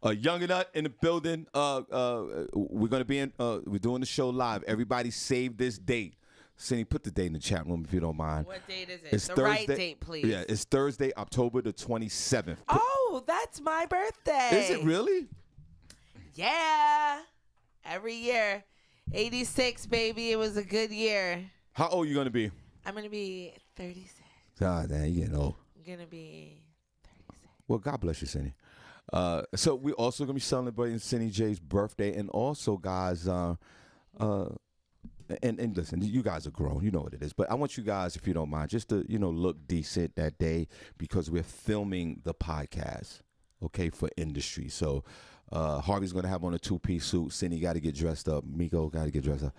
Young and Ut in the building. We're gonna be we're doing the show live. Everybody save this date. Senny, put the date in the chat room if you don't mind. What date is it? It's the Thursday, right date, please. Yeah, it's Thursday, October the 27th. Oh, that's my birthday. Is it really? Yeah. Every year. 86, baby. It was a good year. How old are you going to be? I'm going to be 36. God, damn, you getting old. I'm going to be 36. Well, God bless you, Senny. So we're also going to be celebrating Senny J's birthday. And also, guys, and listen, you guys are grown. You know what it is. But I want you guys, if you don't mind, just to, look decent that day because we're filming the podcast. okay, for industry. So Harvey's going to have on a 2-piece suit. Senny got to get dressed up. Miko got to get dressed up.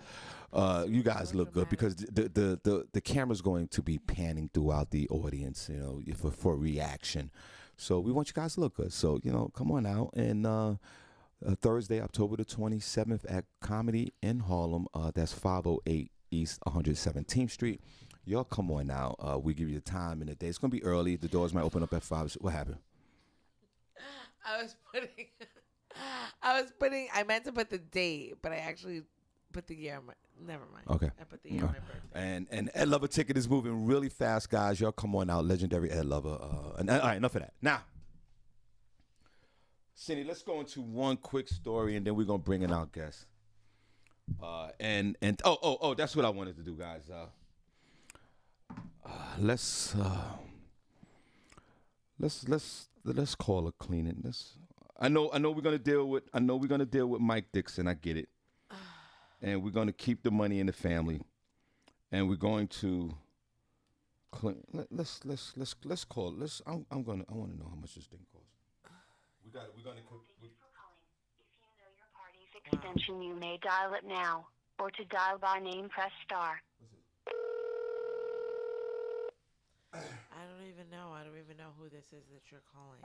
You guys look good because the camera's going to be panning throughout the audience, you know, for reaction. So we want you guys to look good. So, you know, come on out. And Thursday, October the 27th at Comedy in Harlem. That's 508 East 117th Street. Y'all come on out. We give you the time and the day. It's going to be early. The doors might open up at 5. What happened? I meant to put the date, but I actually put the year on my, never mind. Okay. I put the year on my birthday. And Ed Lover ticket is moving really fast, guys. Y'all come on out. Legendary Ed Lover. All right, enough of that. Now, Senny, let's go into one quick story, and then we're going to bring in our guest. That's what I wanted to do, guys. Let's call a cleaning. I know we're gonna deal with Mike Dixon. I get it, and we're gonna keep the money in the family, and we're going to clean. Let's call. I want to know how much this thing costs. We're gonna. Thank you for calling. If you know your party's extension, you may dial it now, or to dial by name, press star. I don't even know who this is that you're calling.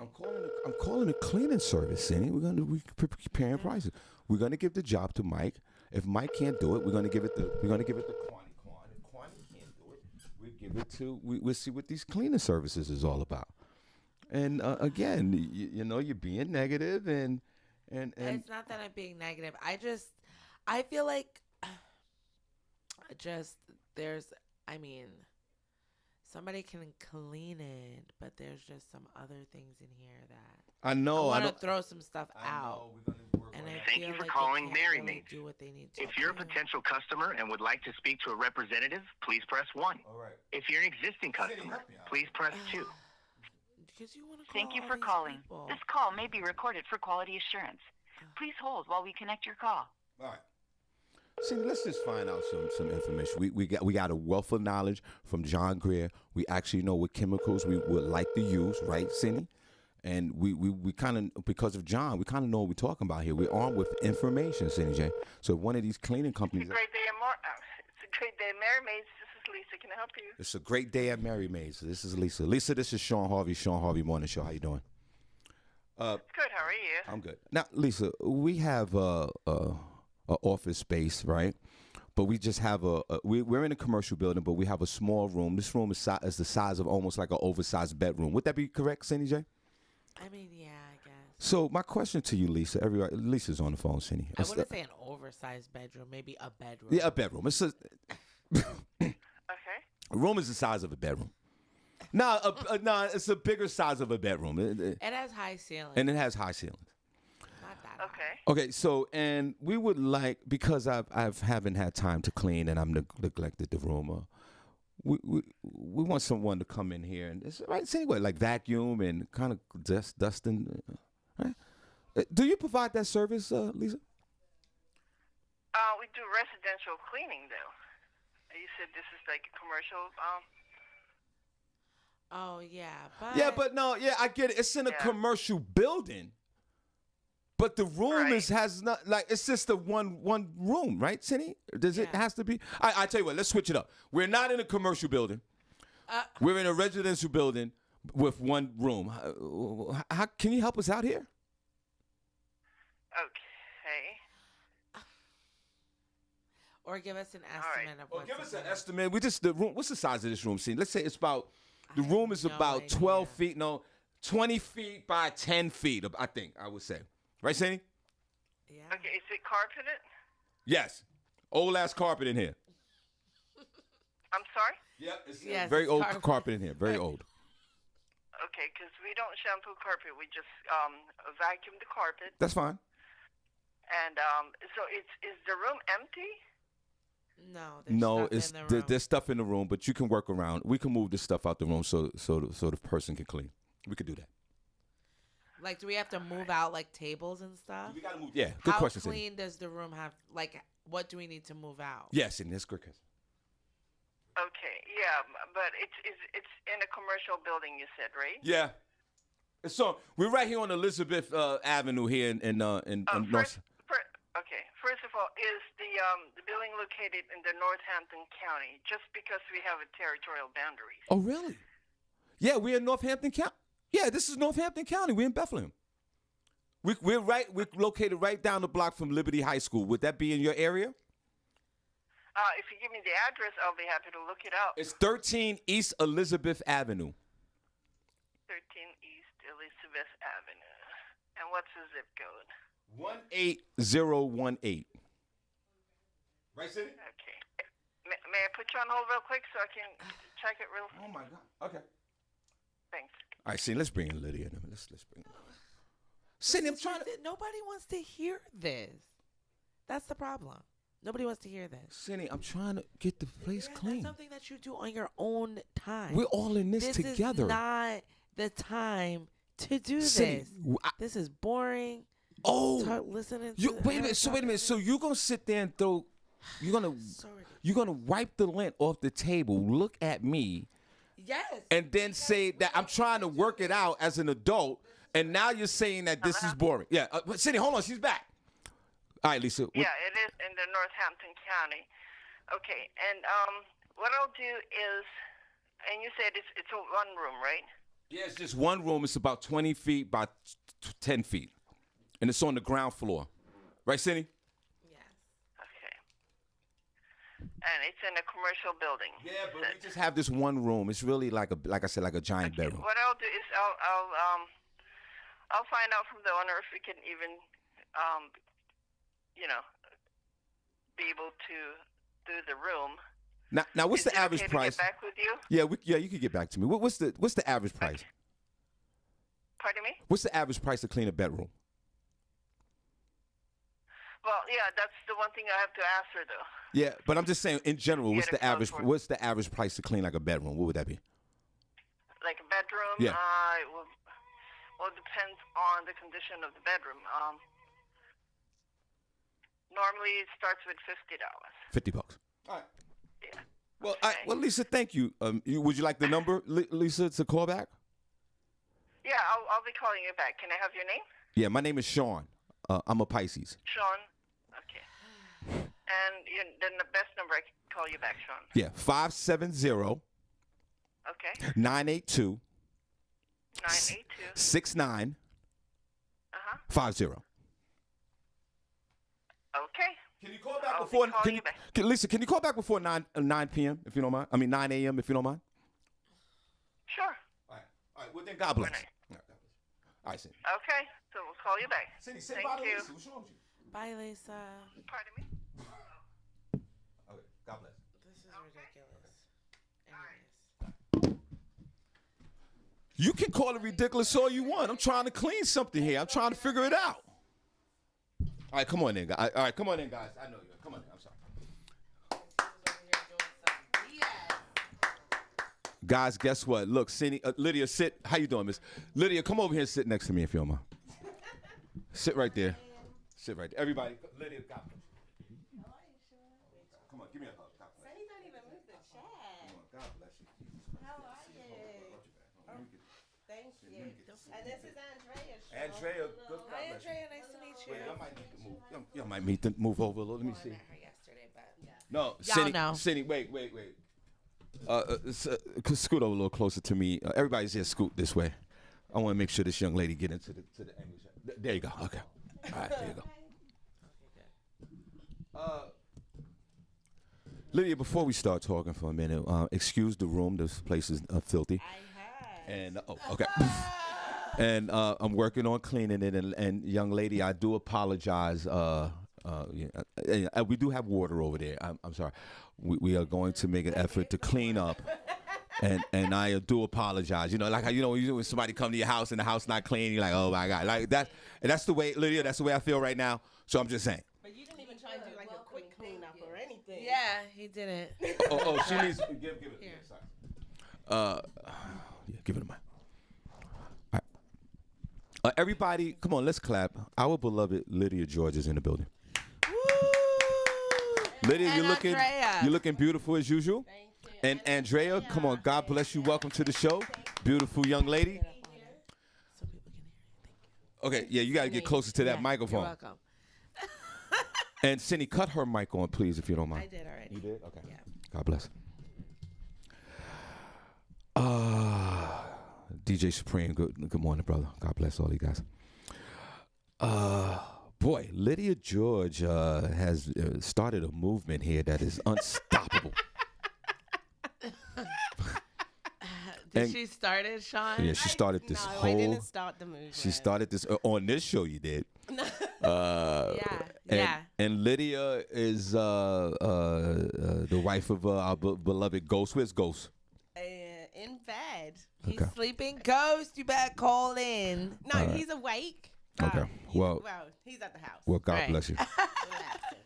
I'm calling a cleaning service, Senny. We're preparing prices. We're gonna give the job to Mike. If Mike can't do it, we're gonna give it to Kwani. If Kwani can't do it, we give it to. We'll see what these cleaning services is all about. And again, you know, you're being negative, and it's not that I'm being negative. I feel like somebody can clean it, but there's just some other things in here that I know. I want to throw some stuff out. And Thank you for calling Mary Maids. If you're a potential customer and would like to speak to a representative, please press 1. All right. If you're an existing customer, please press 2. Thank you for calling. This call may be recorded for quality assurance. Please hold while we connect your call. All right. See, let's just find out some information. We got a wealth of knowledge from John Greer. We actually know what chemicals we would like to use, right, Senny? And we kind of, because of John, we kind of know what we're talking about here. We're armed with information, Senny J. So one of these cleaning companies. It's a great day at Mary Maids. This is Lisa. Can I help you? It's a great day at Mary Maids. This is Lisa. Lisa, this is Shawn Harvey. Shawn Harvey Morning Show. How you doing? Good. How are you? I'm good. Now, Lisa, we have a office space, right? But we just have we're in a commercial building, but we have a small room. This room is the size of almost like an oversized bedroom. Would that be correct, Senny J? I mean, yeah, I guess. So my question to you, Lisa, Lisa's on the phone, Senny. I wouldn't say an oversized bedroom, maybe a bedroom. Yeah, a bedroom. It's Okay. a room is the size of a bedroom. No, it's a bigger size of a bedroom. It has high ceilings. And it has high ceilings. Not that Okay. Okay, so, and we would like, because I haven't had time to clean and I'm neglected the room, we want someone to come in here and, right, say what, like vacuum and kind of dusting, right? Do you provide that service, Lisa? We do residential cleaning, though. You said this is like a commercial. Oh, yeah. I get it. It's in a commercial building. But the room has not, like, it's just the one room, right, Senny? It has to be? I tell you what, let's switch it up. We're not in a commercial building. We're in a residential building with one room. How can you help us out here? Okay. Or give us an estimate of what's give us an estimate. What's the size of this room, Senny? Let's say the room is about 12 feet, 20 feet by 10 feet, I would say. Right, Senny? Yeah. Okay, is it carpeted? Yes. Old ass carpet in here. I'm sorry? Yep, it's very old carpet in here. Very old. Okay, because we don't shampoo carpet. We just vacuum the carpet. That's fine. And so is the room empty? No, there's stuff in the room, but you can work around. We can move this stuff out the room so the person can clean. We could do that. Like, do we have to move out, like, tables and stuff? We got to move. Yeah, good question. How clean does the room have, like, what do we need to move out? Yes, and that's good. Okay, yeah, but it's in a commercial building, you said, right? Yeah. So we're right here on Elizabeth Avenue here in North. Okay. First of all, is the building located in the Northampton County? Just because we have a territorial boundaries. Oh, really? Yeah, we're in Northampton County. Yeah, this is Northampton County. We're in Bethlehem. We're located right down the block from Liberty High School. Would that be in your area? If you give me the address, I'll be happy to look it up. It's 13 East Elizabeth Avenue. 13 East Elizabeth Avenue. And what's the zip code? 18018. Right, Senny? Okay. May I put you on hold real quick so I can check it real quick? Oh, my God. Okay. Thanks. All right, Senny, let's bring in Lydia. Let's bring in Senny, I'm trying to... Nobody wants to hear this. That's the problem. Nobody wants to hear this. Senny, I'm trying to get the place clean. That's something that you do on your own time. We're all in this together. This is not the time to do Senny, this. This is boring. Oh, Start listening. wait a minute. So you're gonna sit there and throw? You're gonna wipe the lint off the table. Look at me. Yes. And then say that I'm trying to work it out as an adult, and now you're saying that this is boring. Yeah, Senny, hold on, she's back. All right, Lisa. Yeah, it is in the Northampton County. Okay, and what I'll do is, and you said it's a one room, right? Yeah, it's just one room. It's about 20 feet by 10 feet. And it's on the ground floor. Right, Senny? Yes. Okay. And it's in a commercial building. Yeah, but we just have this one room. It's really like I said, like a giant bedroom. What I'll do is I'll find out from the owner if we can even be able to do the room. Now what's the average price? To get back with you? Yeah, you can get back to me. What's the average price? Okay. Pardon me? What's the average price to clean a bedroom? Well, yeah, that's the one thing I have to ask her, though. Yeah, but I'm just saying, in general, what's the average price to clean like a bedroom? What would that be? Like a bedroom? Yeah. It depends on the condition of the bedroom. Normally, it starts with $50. $50. All right. Yeah. Well, okay. well, Lisa, thank you. Would you like the number, Lisa, to call back? Yeah, I'll be calling you back. Can I have your name? Yeah, my name is Shawn. I'm a Pisces. Shawn. Okay. And then the best number I can call you back, Shawn. Yeah, 570. Okay. 982. 982. 69. 50. Okay. Can you call back before? Lisa, can you call back before 9 p.m. if you don't mind? I mean 9 a.m. if you don't mind. Sure. All right. Well then, God bless. All right, Senny. Okay. So we'll call you back. Senny, Thank you. Lisa. What's wrong with you? Bye, Lisa. Pardon me? Okay. God bless. This is ridiculous. Anyways. You can call it ridiculous all you want. I'm trying to clean something here. I'm trying to figure it out. All right, come on in, guys. All right, come on in, guys. I know you. Come on in. I'm sorry. Guys, guess what? Look, Senny, Lydia, sit. How you doing, Miss? Lydia, come over here and sit next to me if you don't mind. Sit right there. Sit right there. Everybody, Lydia, God bless you. How are you, Sean? Come on, give me a hug. God bless you. Senny don't even move the chat. Come on, God bless you. How are you? Thank you. And this is Andrea. Sean. Andrea, good. God Hi, bless you. Andrea. Nice to meet you. Wait, y'all might need to move. Y'all might need to move over a little. Let me see. I met her yesterday, but No, know. Senny, wait. Scoot over a little closer to me. Everybody's here. Scoot this way. I want to make sure this young lady get into the English. There you go. Okay. All right. There you go. Lydia, before we start talking for a minute, excuse the room. This place is filthy. I heard. And okay. And I'm working on cleaning it. And young lady, I do apologize. We do have water over there. I'm sorry. We are going to make an effort to clean up. And I do apologize. You know, like how when somebody come to your house and the house not clean, you're like, oh my God, like that. And that's the way, Lydia. That's the way I feel right now. So I'm just saying. But you didn't even try to do like a quick cleanup or anything. yeah, he didn't. Oh, she needs. Give it. Here. Sorry. Yeah, give it to mine. All right. Everybody, come on, let's clap. Our beloved Lydia George is in the building. Woo! Lydia, And you're looking beautiful as usual. Thank you. And Andrea, come on, God bless you. Welcome to the show. Beautiful young lady. Okay, yeah, you got to get closer to that microphone. You're welcome. And Senny, cut her mic on, please, if you don't mind. I did already. You did? Okay. Yeah. God bless. DJ Supreme, good morning, brother. God bless all you guys. Boy, Lydia George has started a movement here that is unstoppable. Did she start it, Shawn? Yeah, she started this whole. I didn't start the movement. She started this on this show. You did. And Lydia is the wife of our beloved Ghost. Where's Ghost? In bed. He's sleeping. Ghost, you better call in. No, he's awake. Okay. Well, he's at the house. Well, God bless you.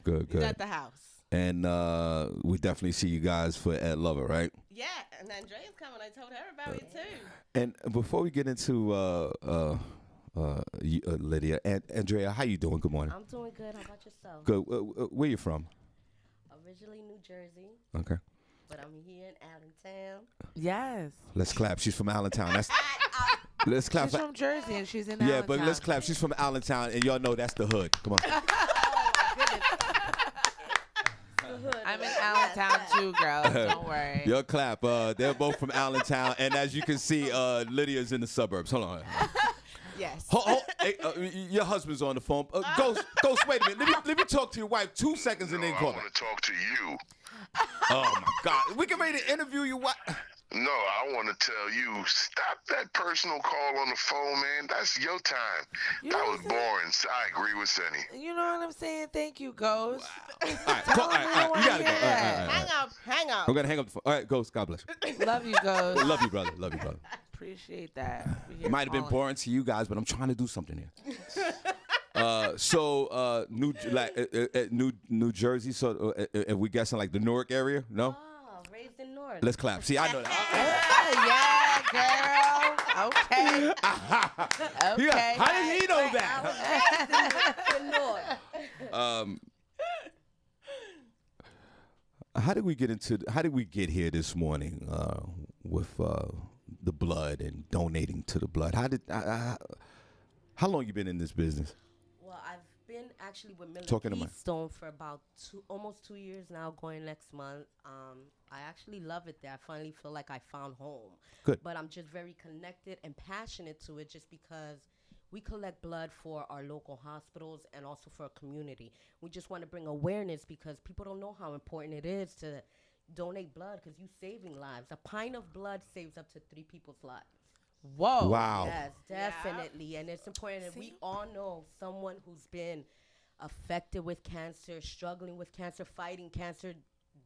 Good. He's at the house. And we definitely see you guys for Ed Lover, right? Yeah, and Andrea's coming. I told her about it too. And before we get into Lydia, and Andrea, how you doing? Good morning. I'm doing good. How about yourself? Good. Where you from? Originally New Jersey. Okay. But I'm here in Allentown. Yes. Let's clap. She's from Allentown. That's. Let's clap. She's from Jersey and she's in Allentown. Yeah, but let's clap. She's from Allentown, and y'all know that's the hood. Come on. Oh my goodness. I'm in Allentown too, girl. Don't worry. Y'all clap. They're both from Allentown, and as you can see, Lydia's in the suburbs. Hold on. Yes. Hey, your husband's on the phone. Ghost, wait a minute. Let me talk to your wife 2 seconds and then call her. I want to talk to you. Oh, my God. We can ready to interview your wife. No, I want to tell you, stop that personal call on the phone, man. That's your time. That was boring. So I agree with Senny. You know what I'm saying? Thank you, Ghost. Wow. All right, you got to go. Hang up. I'm going to hang up the phone. All right, Ghost, God bless you. Love you, Ghost. Love you, brother. Appreciate that. It might have been boring to you guys, but I'm trying to do something here. New Jersey. So, are we guessing like the Newark area? No. Oh, raised in Newark. Let's clap. See, I know that. Yeah, girl. Okay. How did he know that? How did we get here this morning with the blood and donating to the blood? How long you been in this business? Well, I've been actually with Talking to Keystone for about almost 2 years now, going next month. I actually love it there. I finally feel like I found home. Good. But I'm just very connected and passionate to it just because we collect blood for our local hospitals and also for our community. We just want to bring awareness because people don't know how important it is to donate blood because you're saving lives. A pint of blood saves up to 3 people's lives. Whoa. Wow. Yes, definitely. Yeah. And it's important that we all know someone who's been affected with cancer, struggling with cancer, fighting cancer,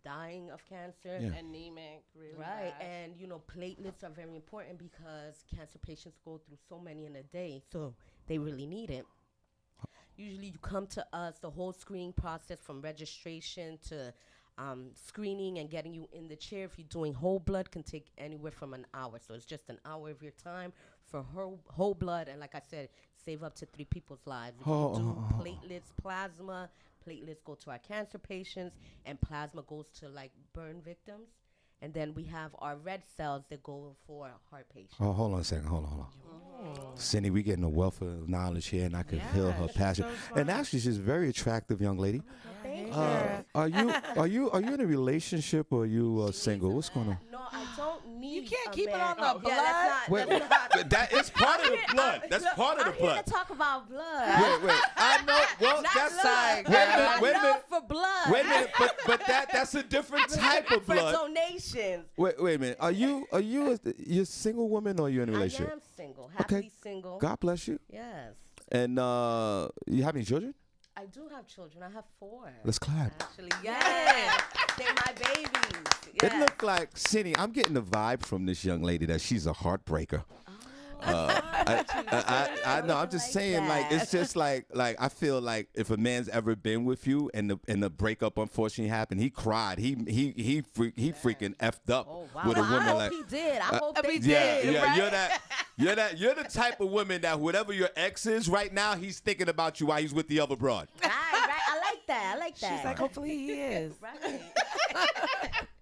dying of cancer. Yeah. Anemic, really Right. bad. And, platelets are very important because cancer patients go through so many in a day, so they really need it. Usually you come to us, the whole screening process from registration to screening and getting you in the chair. If you're doing whole blood, can take anywhere from an hour. So it's just an hour of your time for whole blood. And like I said, save up to 3 people's lives. If you do platelets, plasma, platelets go to our cancer patients, and plasma goes to like burn victims. And then we have our red cells that go for heart patients. Oh, hold on a second. Hold on. Cindy, we getting a wealth of knowledge here, and I could feel her passion. And actually, she's a very attractive young lady. Thank you. Are you in a relationship or are you single? What's going on? No, I don't need. You can't a keep it man. on the blood. Wait, that is part of the blood. That's part of the I'm blood. here to talk about blood. Wait. I know. Well, Not that's love. Wait a minute. For blood. Wait a minute. But that's a different type of blood. For donations. Wait a minute. Are you a single woman or are you in a relationship? I am single. Happily single. God bless you. Yes. And you have any children? I do have children. I have 4. Let's clap. Actually, yes. They're my babies. Yes. It looked like, Senny, I'm getting the vibe from this young lady that she's a heartbreaker. I know. I'm just saying, like, it's just like I feel like if a man's ever been with you and the breakup unfortunately happened, he cried. He freaking effed up with a woman. I hope he did. I hope they did. did. Yeah, right? You're the type of woman that whatever your ex is right now, he's thinking about you while he's with the other broad. Right. I like that. She's like, hopefully he is. Right.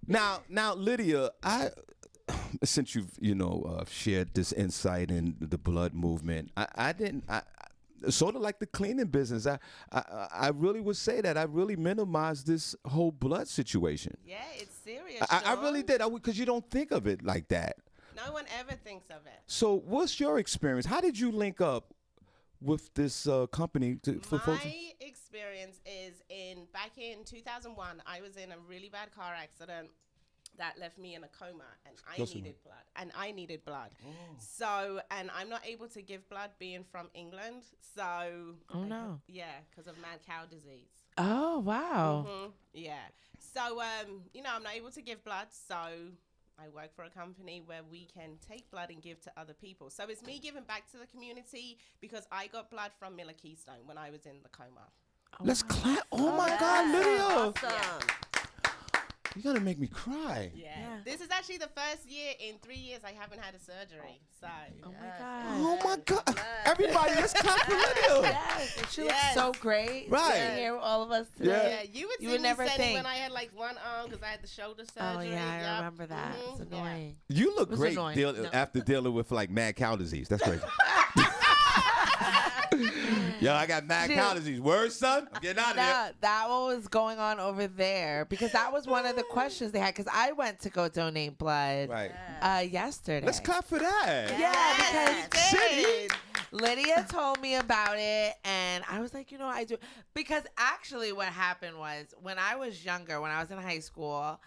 Now, Lydia, since you've shared this insight in the blood movement, sort of like the cleaning business. I really would say that I really minimized this whole blood situation. Yeah, it's serious. I really did, because you don't think of it like that. No one ever thinks of it. So what's your experience? How did you link up with this company for folks? My experience is back in 2001, I was in a really bad car accident that left me in a coma, and I needed blood. Oh. So, and I'm not able to give blood being from England. So, oh no, yeah, because of mad cow disease. Oh wow. Mm-hmm. Yeah. So, I'm not able to give blood. So, I work for a company where we can take blood and give to other people. So it's me giving back to the community because I got blood from Miller Keystone when I was in the coma. Oh, let's clap. Oh my God, Lydia. Awesome. Yeah. You're going to make me cry. Yeah. This is actually the first year in 3 years I haven't had a surgery. So. Oh my God. Oh my God. Everybody, let's clap for Lydia. Yes. She looks so great. Right. Sitting here with all of us today. Yeah. You would never think when I had like one arm because I had the shoulder surgery. Oh yeah, I remember that. It's annoying. You look great after dealing with like mad cow disease. That's crazy. Yo, I got mad cow disease. Word, son? I'm getting out of here. That one was going on over there because that was one of the questions they had because I went to go donate blood yesterday. Let's clap for that. Yeah, because Lydia told me about it, and I was like, I do. Because actually what happened was when I was younger, when I was in high school,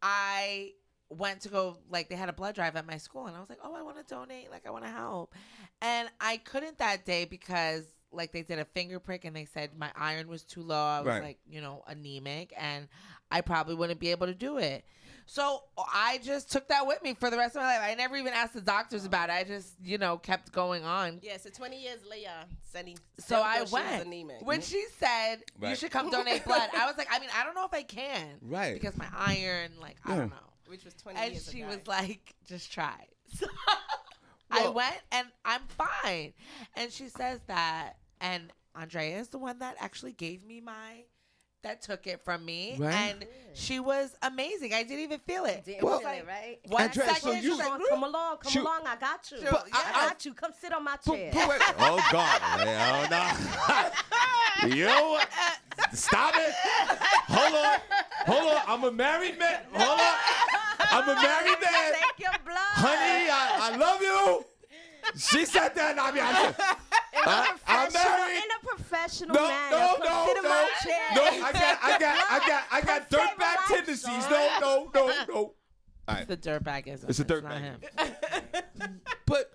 I went to go, they had a blood drive at my school, and I was like, oh, I want to donate, I want to help. And I couldn't that day because, they did a finger prick, and they said my iron was too low. I was, anemic, and I probably wouldn't be able to do it. So I just took that with me for the rest of my life. I never even asked the doctors about it. I just, kept going on. Yeah, so 20 years later, Senny. So I went. When she said, you should come donate blood, I was like, I don't know if I can. Right. Because my iron, I don't know. Which was 20 years ago. And she was like, just try. So I went, and I'm fine. And she says that, and Andrea is the one that actually gave me that took it from me. Right. And she was amazing. I didn't even feel it. Didn't feel it, right? 1 second. So you come along, I got you. I got you. Come sit on my chair. Oh, God. Oh, no. Yo, stop it. Hold on. I'm a married man. Hold on. I'm a married man. Take your blood. Honey, I love you. She said that, and I'm married. In a professional manner. Sit in my chair. No, I got dirtbag tendencies. No. All right. It's the dirtbagism. It's a dirtbag. him. But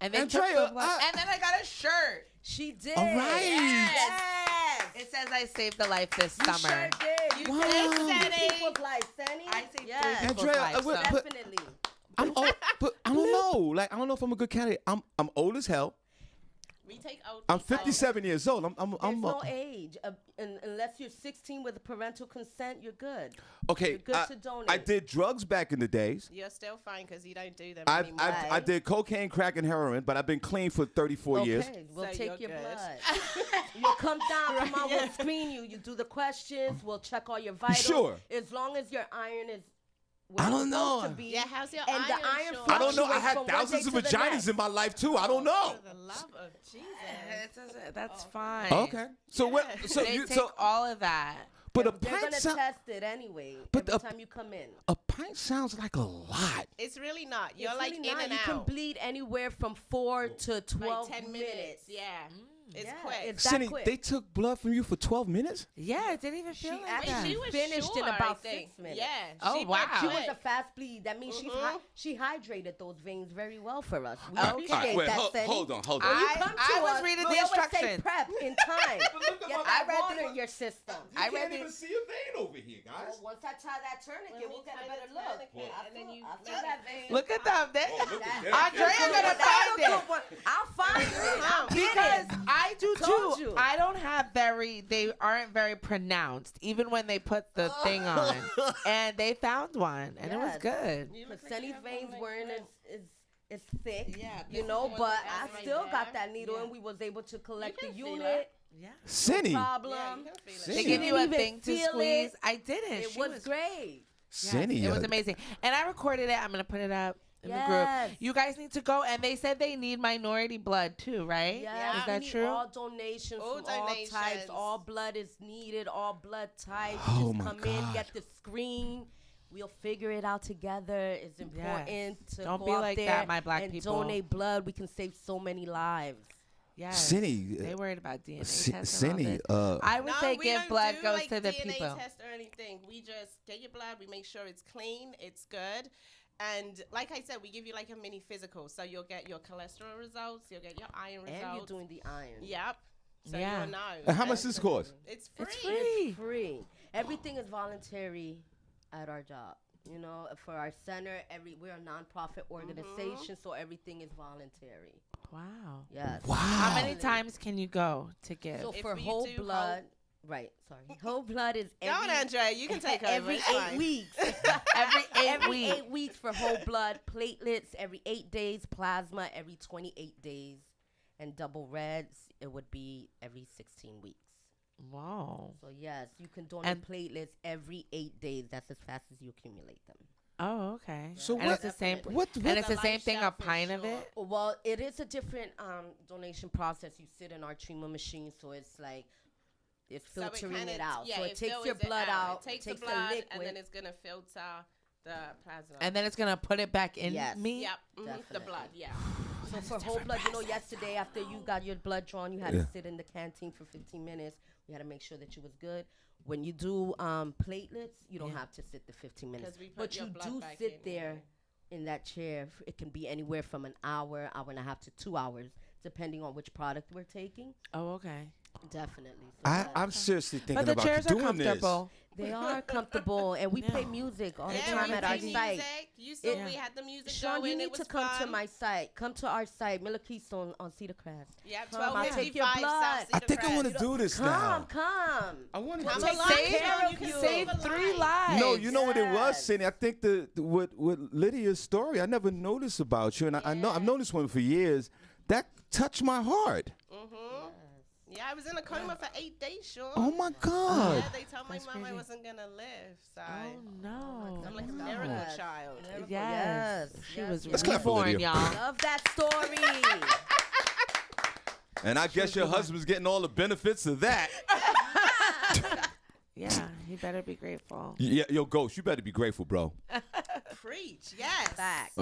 and then Andrea, and then I got a shirt. She did. All right. Yes. It says I saved the life this summer. Sure did. You saved three people's life, Senny. I saved three people's Andrea, life. Definitely. But I don't know. I don't know if I'm a good candidate. I'm old as hell. We take old. I'm 57 years old. There's no age. Unless you're 16 with parental consent, you're good. Okay. You're good to donate. I did drugs back in the days. You're still fine because you don't do them anymore. I did cocaine, crack, and heroin, but I've been clean for 34 years. Okay, we'll take your blood. You'll come down, come on, we'll screen you. You do the questions. We'll check all your vitals. Sure. As long as your iron is I don't know. To be. Yeah, how's your and iron? The iron I don't know. I had thousands of vaginas in my life too. I don't know. For the love of Jesus. That's fine. Okay. So what? So they take all of that. But a they're pint gonna test it anyway. But every time you come in. A pint sounds like a lot. It's really not. You're it's like really in not. and you out. You can bleed anywhere from 4 to 12 10 minutes. Yeah. It's quick. It's Senny, quick. they took blood from you for 12 minutes? Yeah, it didn't even feel like that. She was finished in about 6 minutes. Yeah. Oh, wow. She was a fast bleed. That means she hydrated those veins very well for us. We All right, wait, that, hold on. I was reading the instructions. Say prep in time. Get that water in your system. I can't even see a vein over here, guys. Well, once I tie that tourniquet, we'll get a better look. And then you that vein. Look at them. Andrea's gonna find it. I'll find it. Because I do too. I don't have they aren't very pronounced, even when they put the thing on. And they found one, and it was good. But Senny's veins weren't as thick, but I still got that needle, and we was able to collect the unit. Yeah. Senny. No problem. They give you a thing to squeeze. I didn't. It was great. Senny. It was amazing. And I recorded it. I'm going to put it up. in the group. You guys need to go. And they said they need minority blood too, right? Yeah. Is that true? All donations from all types. All blood is needed. All blood types. Oh, Just my come in, God. get the screen. We'll figure it out together. It's important to Don't go be out like there that, my black and people. donate blood. We can save so many lives. Yes. Senny, They worried about DNA tests. Senny, I would say give blood goes like to the DNA people. test or anything. We just get your blood. We make sure it's clean. It's good. And like I said, we give you like a mini physical. So you'll get your cholesterol results. You'll get your iron results. And you're doing the iron. Yep. So Yeah. you'll know. And how much does this cost? It's free. It's free. Everything is voluntary at our job. You know, for our center, we're a nonprofit organization, so everything is voluntary. Wow. Yes. Wow. How many times can you go to give? So for whole blood, whole blood is Go on, Andrea. You can take over. every It's 8 fine. weeks. every 8 weeks for whole blood, platelets every 8 days, plasma every 28 days, and double reds it would be every 16 weeks. Wow. So yes, you can donate platelets every 8 days. That's as fast as you accumulate them. Oh, okay. So and it's the same. And it's the same thing. A pint of it. Well, it is a different donation process. You sit in our treatment machine, so it's like it's filtering it out. So it takes your blood out. It takes the the blood, liquid, and then it's gonna filter the plasma. And then it's gonna put it back in me. Yep. The blood. Yeah. So for whole blood, yesterday after you got your blood drawn, you had to sit in the canteen for 15 minutes. We had to make sure that you was good. When you do platelets, you don't have to sit the 15 minutes. But you do sit there in that chair. It can be anywhere from an hour, hour and a half to 2 hours, depending on which product we're taking. Oh, okay. Definitely. So I'm seriously thinking but the about chairs doing are comfortable. They are comfortable, and we play music all the time at our site. You saw we had the music Sean, going. you need to come to my site. Come to our site, Miller Keystone on Cedar Crest. Yeah, I'll take your blood. I think I want to do this now. Come. I want to save 3 lives. No, you know what it was, Senny. I think with Lydia's story, I never noticed about you, and I know I've known this one for years. That touched my heart. Yeah, I was in a coma for 8 days, Sean. Oh my God. Yeah, they told my mom I wasn't gonna live. So no. I'm like a miracle child. Yes. She was Let's clap for reborn, Lydia. y'all. Love that story. And I guess your husband's getting all the benefits of that. Yeah, he better be grateful. Yeah, yo, Ghost, you better be grateful, bro. Preach, yes. Fact.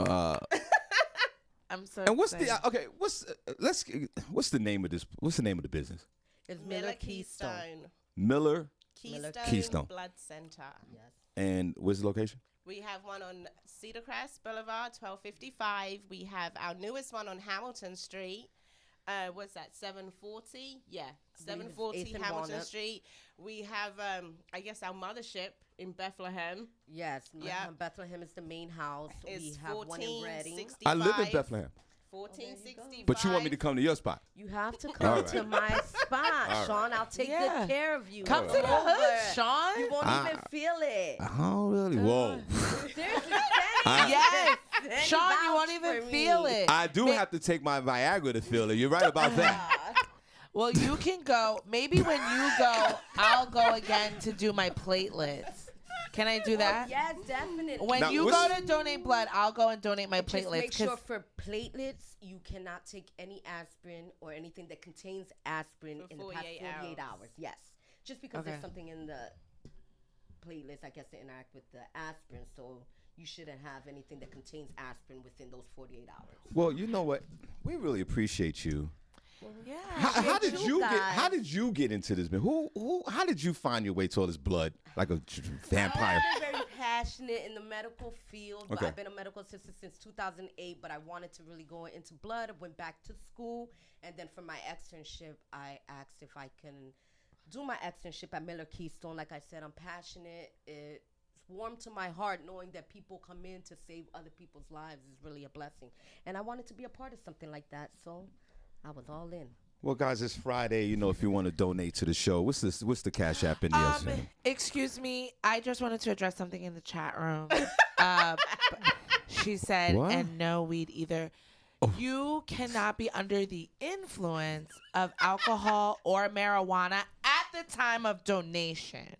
I'm so. And what's excited. what's the name of this? What's the name of the business? It's Miller Keystone. Miller Keystone Blood Center. Yes. And where's the location? We have one on Cedar Crest Boulevard, 1255. We have our newest one on Hamilton Street. What's that? 740? Yeah, 740 Hamilton Street. We have, I guess, our mothership in Bethlehem. Yes. Yeah. Bethlehem is the main house. It's we have one in Reading. I live in Bethlehem. 1465. But you want me to come to your spot? You have to come to my spot, Sean. I'll take good care of you. Come to the hood, Sean. You won't even feel it. Oh, really? Whoa. Yes. Sean, you won't even feel it. I do have to take my Viagra to feel it. You're right about that. Well, you can go. Maybe when you go, I'll go again to do my platelets. Can I do that? Yes, definitely. When Now, you go to donate blood, I'll go and donate my Just platelets. make sure for platelets, you cannot take any aspirin or anything that contains aspirin in the past 48 hours. Yes. Just because there's something in the platelets, I guess, to interact with the aspirin. So you shouldn't have anything that contains aspirin within those 48 hours. Well, you know what? We really appreciate you. Yeah. How did you get into this, man? How did you find your way to all this blood like a vampire? I've been very passionate in the medical field. I've been a medical assistant since 2008, but I wanted to really go into blood. I went back to school, and then for my externship, I asked if I can do my externship at Miller Keystone. Like I said, I'm passionate. It's warm to my heart knowing that people come in to save other people's lives is really a blessing. And I wanted to be a part of something like that, so I was all in. Well, guys, it's Friday. You know, if you want to donate to the show, what's the Cash App in the Excuse me. I just wanted to address something in the chat room. She said, What? and no weed either. You cannot be under the influence of alcohol or marijuana at the time of donation.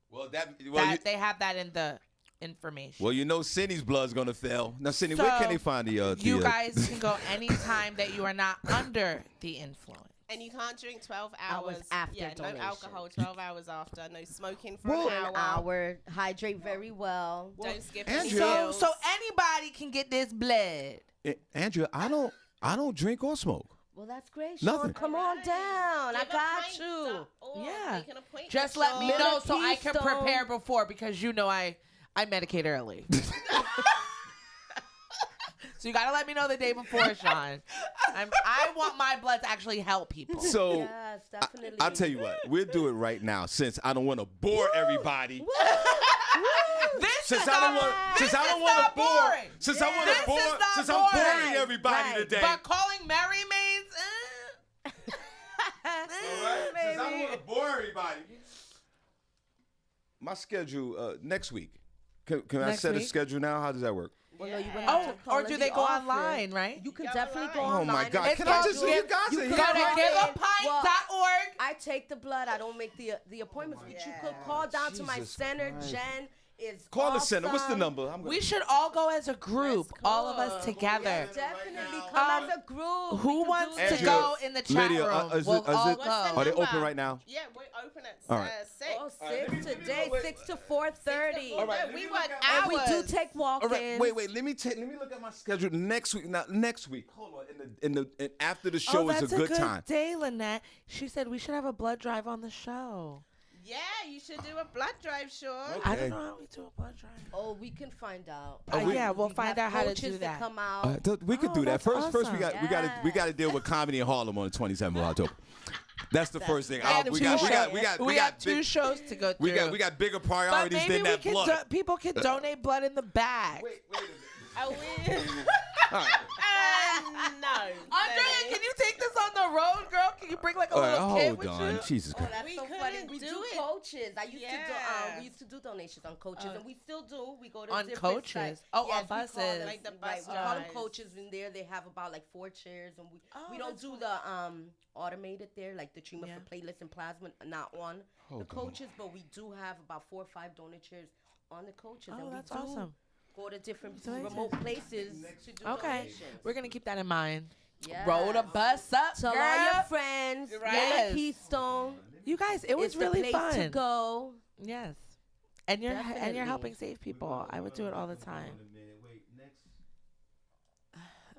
Well, they have that in the information. Well, you know Senny's blood's going to fail. Now, Senny, where can they find the... you guys can go anytime that you are not under the influence. And you can't drink 12 hours after donation. No alcohol 12 hours after. No smoking for an hour. Hydrate very well. Don't skip Andrea, so anybody can get this blood. Andrea, I don't drink or smoke. Well, that's great, Shawn. Nothing. Come on down. I got you. Yeah. Just let me know so I can prepare before, because you know I medicate early. So you got to let me know the day before, Shawn. I want my blood to actually help people. So yes, definitely. I'll tell you what. We'll do it right now, since I don't want to bore everybody. Since I don't want to bore. Since I'm boring everybody today. But calling Mary means. All right. Since I don't want to bore everybody. My schedule next week. Can I set a schedule now? How does that work? Well, no, you would have to call or do they go online, right? You can definitely go online. Oh my God! Can I just? You guys are here. Go to giveapint.org. I take the blood. I don't make the appointments, but you could call down to my center. Jen is call the center. What's the number? We should all go as a group, all of us together. Yes, definitely come as a group. Who wants to go in the chat room? We'll all go. Are they open right now? Yeah, we're open at 6. Oh, 6 today, 6 to 4:30. All right, we work hours. And we do take walk-ins. All right, wait. Let me look at my schedule next week. Now, next week. Hold on. In after the show is a good time. Day, Lynette. She said we should have a blood drive on the show. Yeah, you should do a blood drive, Shawn. Okay. I don't know how we do a blood drive. Oh, we can find out. Yeah, we'll find out how to do that. Come out. We could do that. First, awesome. we got to deal with comedy in Harlem on the 27th of October. That's the first thing. We have two shows to go through. We got bigger priorities than that blood. People can donate blood in the bag. Wait a minute. Are we? All right. No. Andrea, can you take this on the road, girl? Can you bring like a little kid with you? Jesus Christ. That's so funny. We do coaches. We Yeah. used to do donations on coaches, and we still do. We go to On different coaches? sites. Oh, Yes, on we call buses. them, Like the right, bus we call them drives. coaches. In there, they have about like 4 chairs, and we don't that's do cool. the automated there, like the treatment for platelets and plasma, not on the Hold on. coaches, but we do have about 4 or 5 donor chairs on the coaches, Oh, and that's we do awesome. go to different That's amazing. remote places to do Okay, donations. we're gonna keep that in mind. Yes. Roll the bus up, Tell girl. all your friends. Right. Yes. Keystone. You guys, it was It's really the place fun. to go. Yes, and you're Definitely. helping save people. I would do it all the time.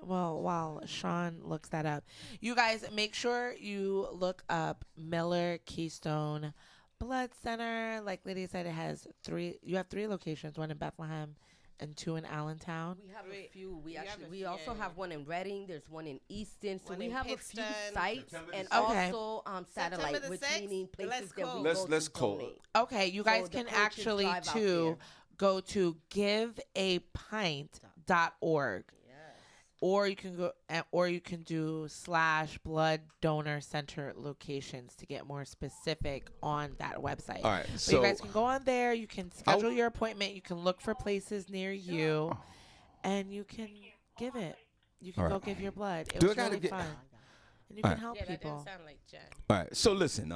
Well, while Shawn looks that up, you guys make sure you look up Miller Keystone Blood Center. Like Lydia said, it has 3. You have 3 locations: one in Bethlehem and 2 in Allentown. We have a few. We also have one in Reading. There's one in Easton. So One we in have Pittston. a few sites and Okay. also September satellite, the which 6th, meaning places let's that call. we Let's go to call. donate. Okay, you guys So the can coaches actually drive out too there. go to giveapint.org. Or you can go, or you can do / blood donor center locations to get more specific on that website. All right, But so you guys can go on there. You can schedule your appointment. You can look for places near you, and you can give it. You can All go right. give your blood. It Do I was gotta really get- fun, and you All can right. help Yeah, that people. didn't sound like Jen. All right. So listen,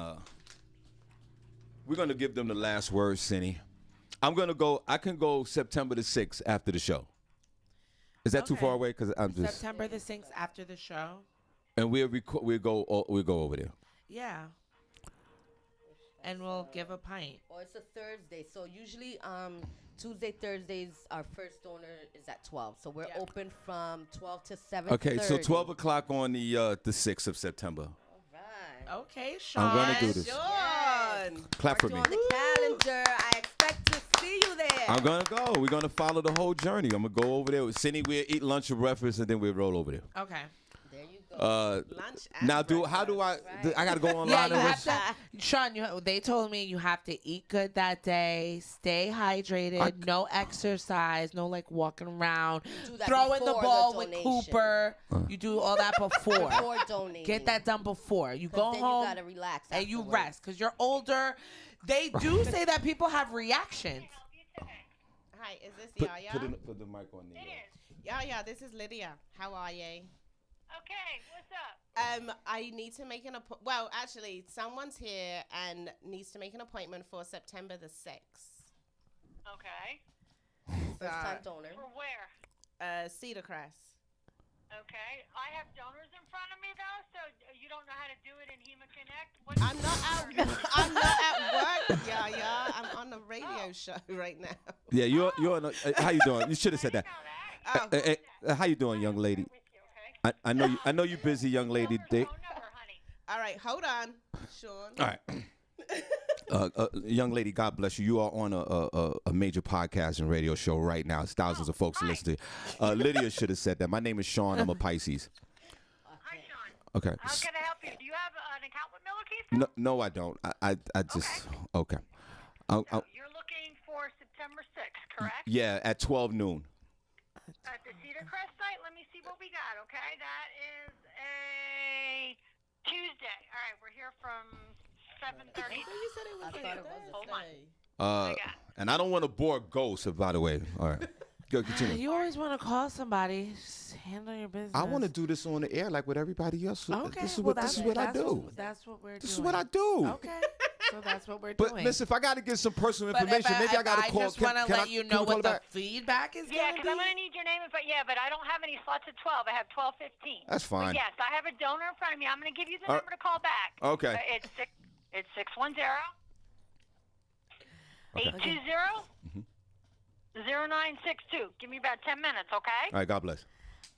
we're gonna give them the last word, Senny. I'm gonna go. I can go September the 6th after the show. Is that too Okay. far away? Because I'm just. September the 6th after the show. And we'll go over there. Yeah. And we'll give a pint. Or it's a Thursday. So usually Tuesday, Thursdays, our first donor is at 12. So we're open from 12 to 7. Okay, so 12 o'clock on the 6th of September. Right. Okay, Shawn. I'm gonna do this. Shawn. Clap for Mark me. you on the calendar. I expect to see you there. I'm gonna go. We're gonna follow the whole journey. I'm gonna go over there with Senny. We'll eat lunch or breakfast, and then we'll roll over there. Okay. There you go. Lunch and Now, breakfast. I gotta go online Yeah, you and have to, Shawn, they told me you have to eat good that day, stay hydrated, no exercise, no like walking around, do that throwing the before ball the with donation. Cooper. You do all that before. Before donating. Get that done before. You go then home you gotta relax and you afterwards. rest because you're older. They do say that people have reactions. Hi, is this put, Yaya? put the mic on there. Yaya, this is Lydia. How are you? Okay, what's up? I need to make an appointment. Well, actually, someone's here and needs to make an appointment for September the 6th. Okay. First time donor. For where? Cedar Crest. Okay. I have donors in front of me, though, so you don't know how to do it in Hema Connect? I'm not at work. Yeah. I'm on a radio show right now. Yeah, you're on. How you doing? You should have said that. How you doing, young lady? I know you're busy, young lady. All right, hold on, Shawn. All right. Young lady, God bless you. You are on a major podcast and radio show right now. It's thousands of folks listening. Lydia should have said that. My name is Shawn. I'm a Pisces. Hi, Shawn. Okay. How can I help you? Do you have an account with Milliken? No, I don't. I just okay. So you're looking for September 6th, correct? Yeah, at 12 noon. At the Cedar Crest site. Let me see what we got. Okay, that is a Tuesday. All right, we're here from 7:30. You said it was Hold on. And I don't want to bore ghosts, by the way. All right. Go, continue. You always want to call somebody. Just handle your business. I want to do this on the air like with everybody else. Okay. This is what I do. That's what we're doing. This is what I do. Okay. So that's what we're doing. But listen, if I got to get some personal information, maybe I got to call. I just want to let you know what the feedback is. Yeah, because I'm going to need your name. But I don't have any slots at 12. I have 12:15. That's fine. But yes, I have a donor in front of me. I'm going to give you the number to call back. Okay. It's 610 820 0962. Give me about 10 minutes, okay? All right, God bless.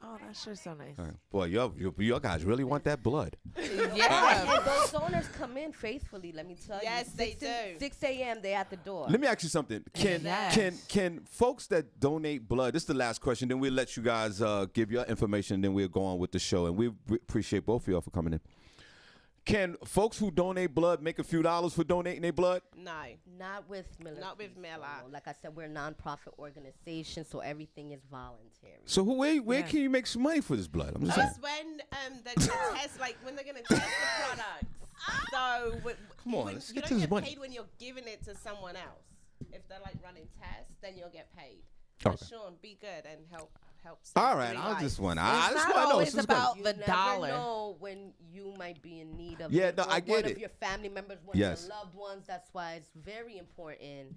Oh, that's sure so nice. All right. Boy, your guys really want that blood. Yeah. And those donors come in faithfully, let me tell you. Yes, they do. 6 a.m. they're at the door. Let me ask you something. Can folks that donate blood, this is the last question, then we'll let you guys give your information, and then we'll go on with the show. And we appreciate both of y'all for coming in. Can folks who donate blood make a few dollars for donating their blood? No. Not with Miller. Not with Miller. So, like I said, we're a nonprofit organization, so everything is voluntary. So where can you make some money for this blood? I'm just saying. That's when they're gonna test, like when they're gonna test the products. So Come on, let's you get don't to this get money. paid when you're giving it to someone else. If they're like running tests, then you'll get paid. Okay. But Shawn, be good and help. All right, I just want to know. Always It's about the You dollar. never know when you might be in need of Yeah, it. no, or I get one it. of your family members, one Yes. of your loved ones. That's why it's very important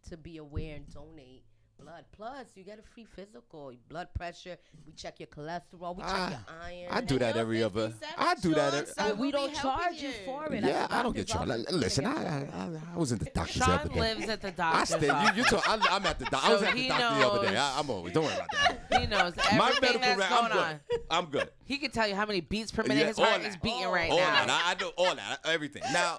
to be aware and donate blood. Plus, you get a free physical, blood pressure. We check your cholesterol. We check your iron. I do that every other. I do that. So we don't charge you for it. Yeah, I don't get charged. Listen, I was in the doctor's Sean every day. lives at the I doctor's stay. I'm at the doctor. I was at the doctor the other day. I'm always. Don't worry about that. He knows My everything medical that's I'm going on. good. I'm good. He can tell you how many beats per minute Yeah, his all heart that. is beating right all now. That. I do all that. Everything. Now,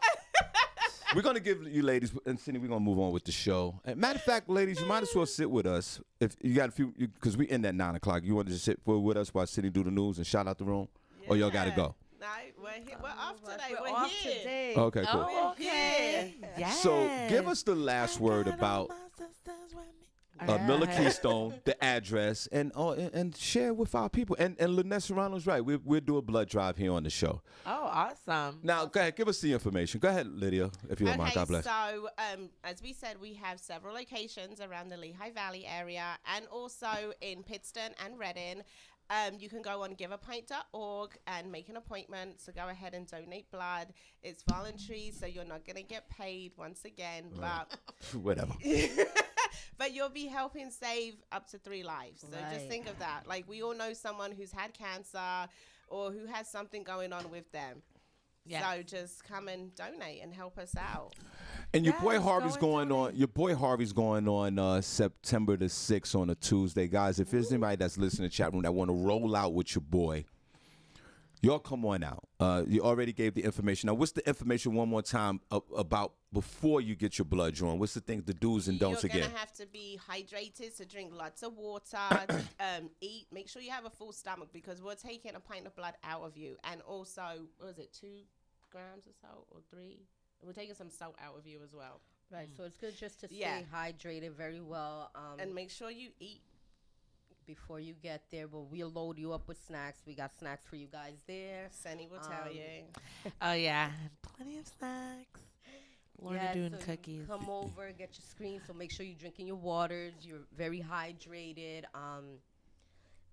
we're going to give you ladies, and Senny, we're going to move on with the show. And matter of fact, ladies, you might as well sit with us. If you got a few, because we end at 9 o'clock. You want to just sit with us while Senny do the news and shout out the room? Or y'all got to go? No, we're off today. We're off today. Okay, cool. Oh, okay. Yes. So give us the last word about Miller Keystone, the address, and share with our people. And Lynette Serrano's right. We'll do a blood drive here on the show. Oh, awesome. Now, go ahead. Give us the information. Go ahead, Lydia, if you don't mind. God bless. So, as we said, we have several locations around the Lehigh Valley area and also in Pittston and Reading. You can go on giveapint.org and make an appointment. So go ahead and donate blood. It's voluntary, so you're not going to get paid once again. But whatever. But you'll be helping save up to 3 lives. So Right. just think of that. Like we all know someone who's had cancer or who has something going on with them. Yes. So just come and donate and help us out. And your Yes, boy Harvey's go going and on. donate. Your boy Harvey's going on September the 6th on a Tuesday, guys. If there's anybody that's listening to the chat room that want to roll out with your boy, y'all come on out. You already gave the information. Now, what's the information one more time about before you get your blood drawn? What's the things, the do's and don'ts You're again? going to have to be hydrated, so drink lots of water, eat. Make sure you have a full stomach because we're taking a pint of blood out of you. And also, what was it, 2 grams of salt or 3? We're taking some salt out of you as well. Right, so it's good just to stay Yeah. hydrated very well. And make sure you eat. Before you get there, but we'll load you up with snacks. We got snacks for you guys there. Senny will tell you. Oh, yeah. Plenty of snacks. Lorna doing so cookies. Come over, get your screen. So make sure you're drinking your waters. You're very hydrated.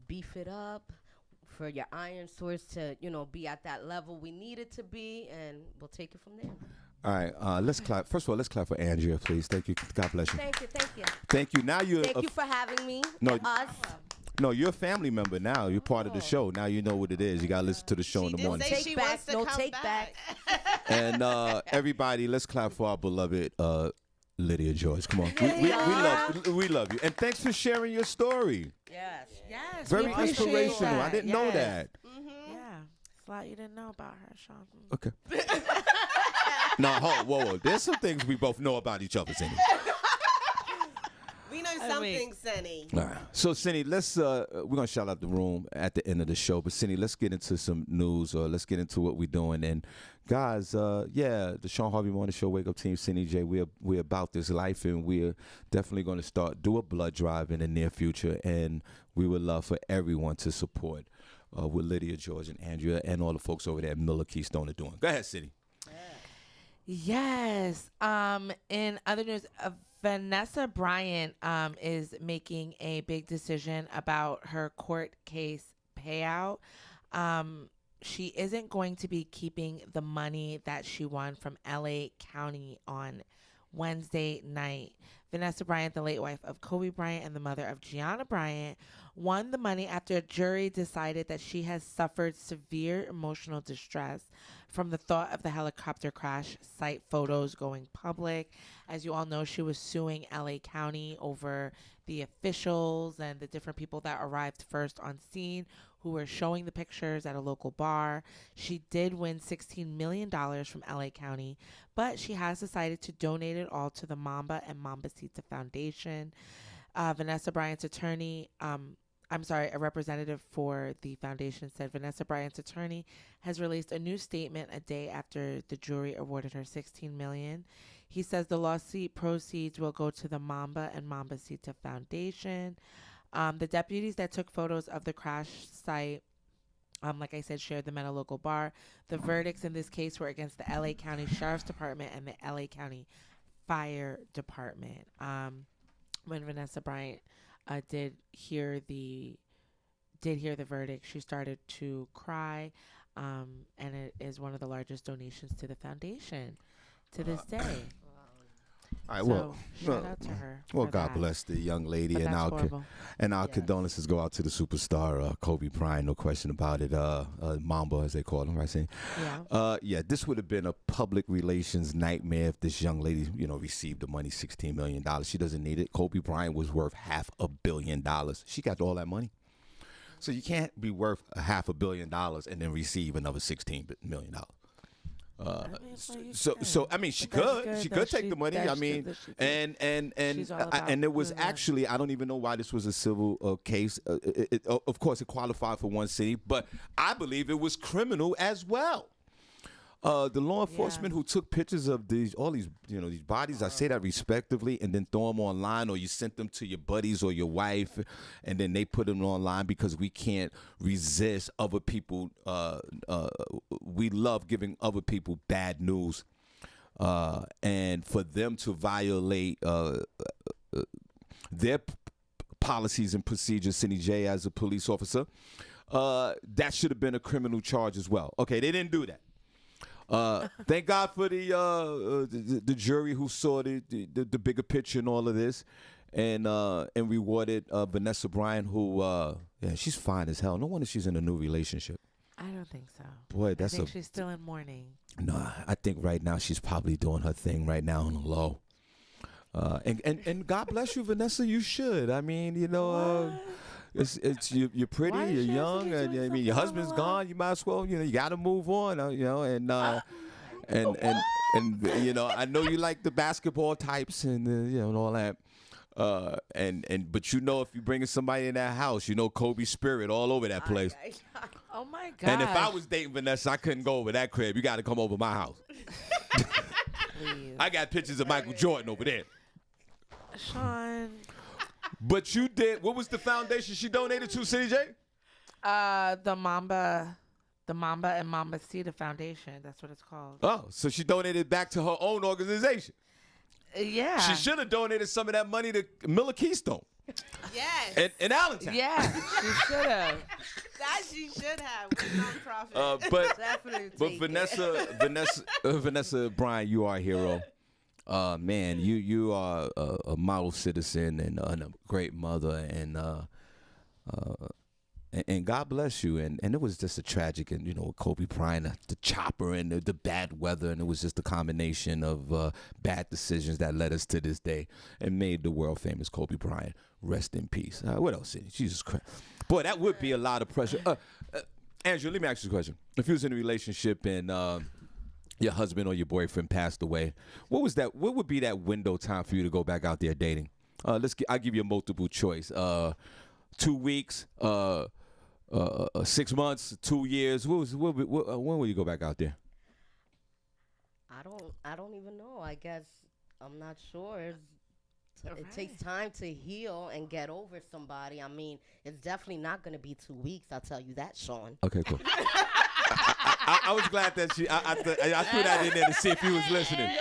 Beef it up for your iron source to, be at that level we need it to be, and we'll take it from there. All right, let's clap. First of all, let's clap for Andrea, please. Thank you. God bless you. Thank you. Thank you. Now you're. Thank you for having me. No, us. No, you're a family member now. You're part of the show. Now you know what it is. You got to listen to the show in the morning. Say she wants to come back. And everybody, let's clap for our beloved Lydia George. Come on. We love you. And thanks for sharing your story. Yes. Very inspirational. I didn't know that. Yeah. It's a lot you didn't know about her, Shawn. Okay. No, whoa. There's some things we both know about each other, Senny. We know something, Senny. All right. So, Senny, let's we're gonna shout out the room at the end of the show. But Senny, let's get into some news, or let's get into what we're doing. And guys, the Shawn Harvey Morning Show Wake Up Team, Senny J, we're about this life, and we're definitely gonna do a blood drive in the near future. And we would love for everyone to support what Lydia George and Andrea and all the folks over there at Miller Keystone are doing. Go ahead, Senny. Yes. In other news, Vanessa Bryant is making a big decision about her court case payout. She isn't going to be keeping the money that she won from LA County on Wednesday night. Vanessa Bryant, the late wife of Kobe Bryant and the mother of Gianna Bryant, won the money after a jury decided that she has suffered severe emotional distress from the thought of the helicopter crash site photos going public. As you all know, she was suing LA County over the officials and the different people that arrived first on scene who were showing the pictures at a local bar. She did win $16 million from LA County, but she has decided to donate it all to the Mamba and Mambasita Foundation. Vanessa Bryant's attorney, a representative for the foundation said Vanessa Bryant's attorney has released a new statement a day after the jury awarded her $16 million. He says the lawsuit proceeds will go to the Mamba and Mambasita Foundation. The deputies that took photos of the crash site, like I said, shared them at a local bar. The verdicts in this case were against the LA County Sheriff's Department and the LA County Fire Department. When Vanessa Bryant did hear the verdict, she started to cry, and it is one of the largest donations to the foundation to this day. All right, so shout out to her. Well, God bless the young lady, but and our condolences go out to the superstar Kobe Bryant, no question about it. Mamba, as they call him, right? Saying, this would have been a public relations nightmare if this young lady, received the money, $16 million. She doesn't need it. Kobe Bryant was worth $500 million. She got all that money, so you can't be worth $500 million and then receive another $16 million. She could take the money. And it was actually, I don't even know why this was a civil case. Of course, it qualified for one city, but I believe it was criminal as well. The law enforcement who took pictures of these bodies, I say that respectively, and then throw them online, or you sent them to your buddies or your wife, and then they put them online because we can't resist other people. We love giving other people bad news, and for them to violate their policies and procedures, Senny J, as a police officer, that should have been a criminal charge as well. Okay, they didn't do that. Thank God for the jury who saw the bigger picture in all of this, and rewarded Vanessa Bryant, who she's fine as hell. No wonder she's in a new relationship. I don't think so. Boy, I think she's still in mourning. No, I think right now she's probably doing her thing right now on the low. And God bless you, Vanessa. You should. I mean, you're pretty, you're young, and your husband's gone. You might as well, you got to move on, and I know you like the basketball types and all that, but if you bringing somebody in that house, Kobe's spirit all over that place. Oh my God! And if I was dating Vanessa, I couldn't go over that crib. You got to come over my house. Please. I got pictures of Michael Jordan over there. Shawn. But you did. What was the foundation she donated to, Senny J? The Mamba and Mambasita Foundation. That's what it's called. Oh, so she donated back to her own organization. Yeah. She should have donated some of that money to Miller Keystone. Yes. In Allentown. Yeah, she should have. That she should have. Nonprofit. But Definitely. Vanessa Bryan, you are a hero. Man, you are a model citizen and a great mother, and God bless you. And it was just a tragic, and Kobe Bryant, the chopper, and the bad weather, and it was just a combination of bad decisions that led us to this day and made the world famous Kobe Bryant rest in peace. What else? Jesus Christ, boy, that would be a lot of pressure. Andrew, let me ask you a question. If you was in a relationship and your husband or your boyfriend passed away, what would be that window time for you to go back out there dating? I'll give you a multiple choice. 2 weeks, 6 months, 2 years. When will you go back out there? I don't even know. I guess I'm not sure. It takes time to heal and get over somebody. I mean, it's definitely not going to be 2 weeks. I'll tell you that, Shawn. Okay, cool. I was glad that I threw that in there to see if you was listening.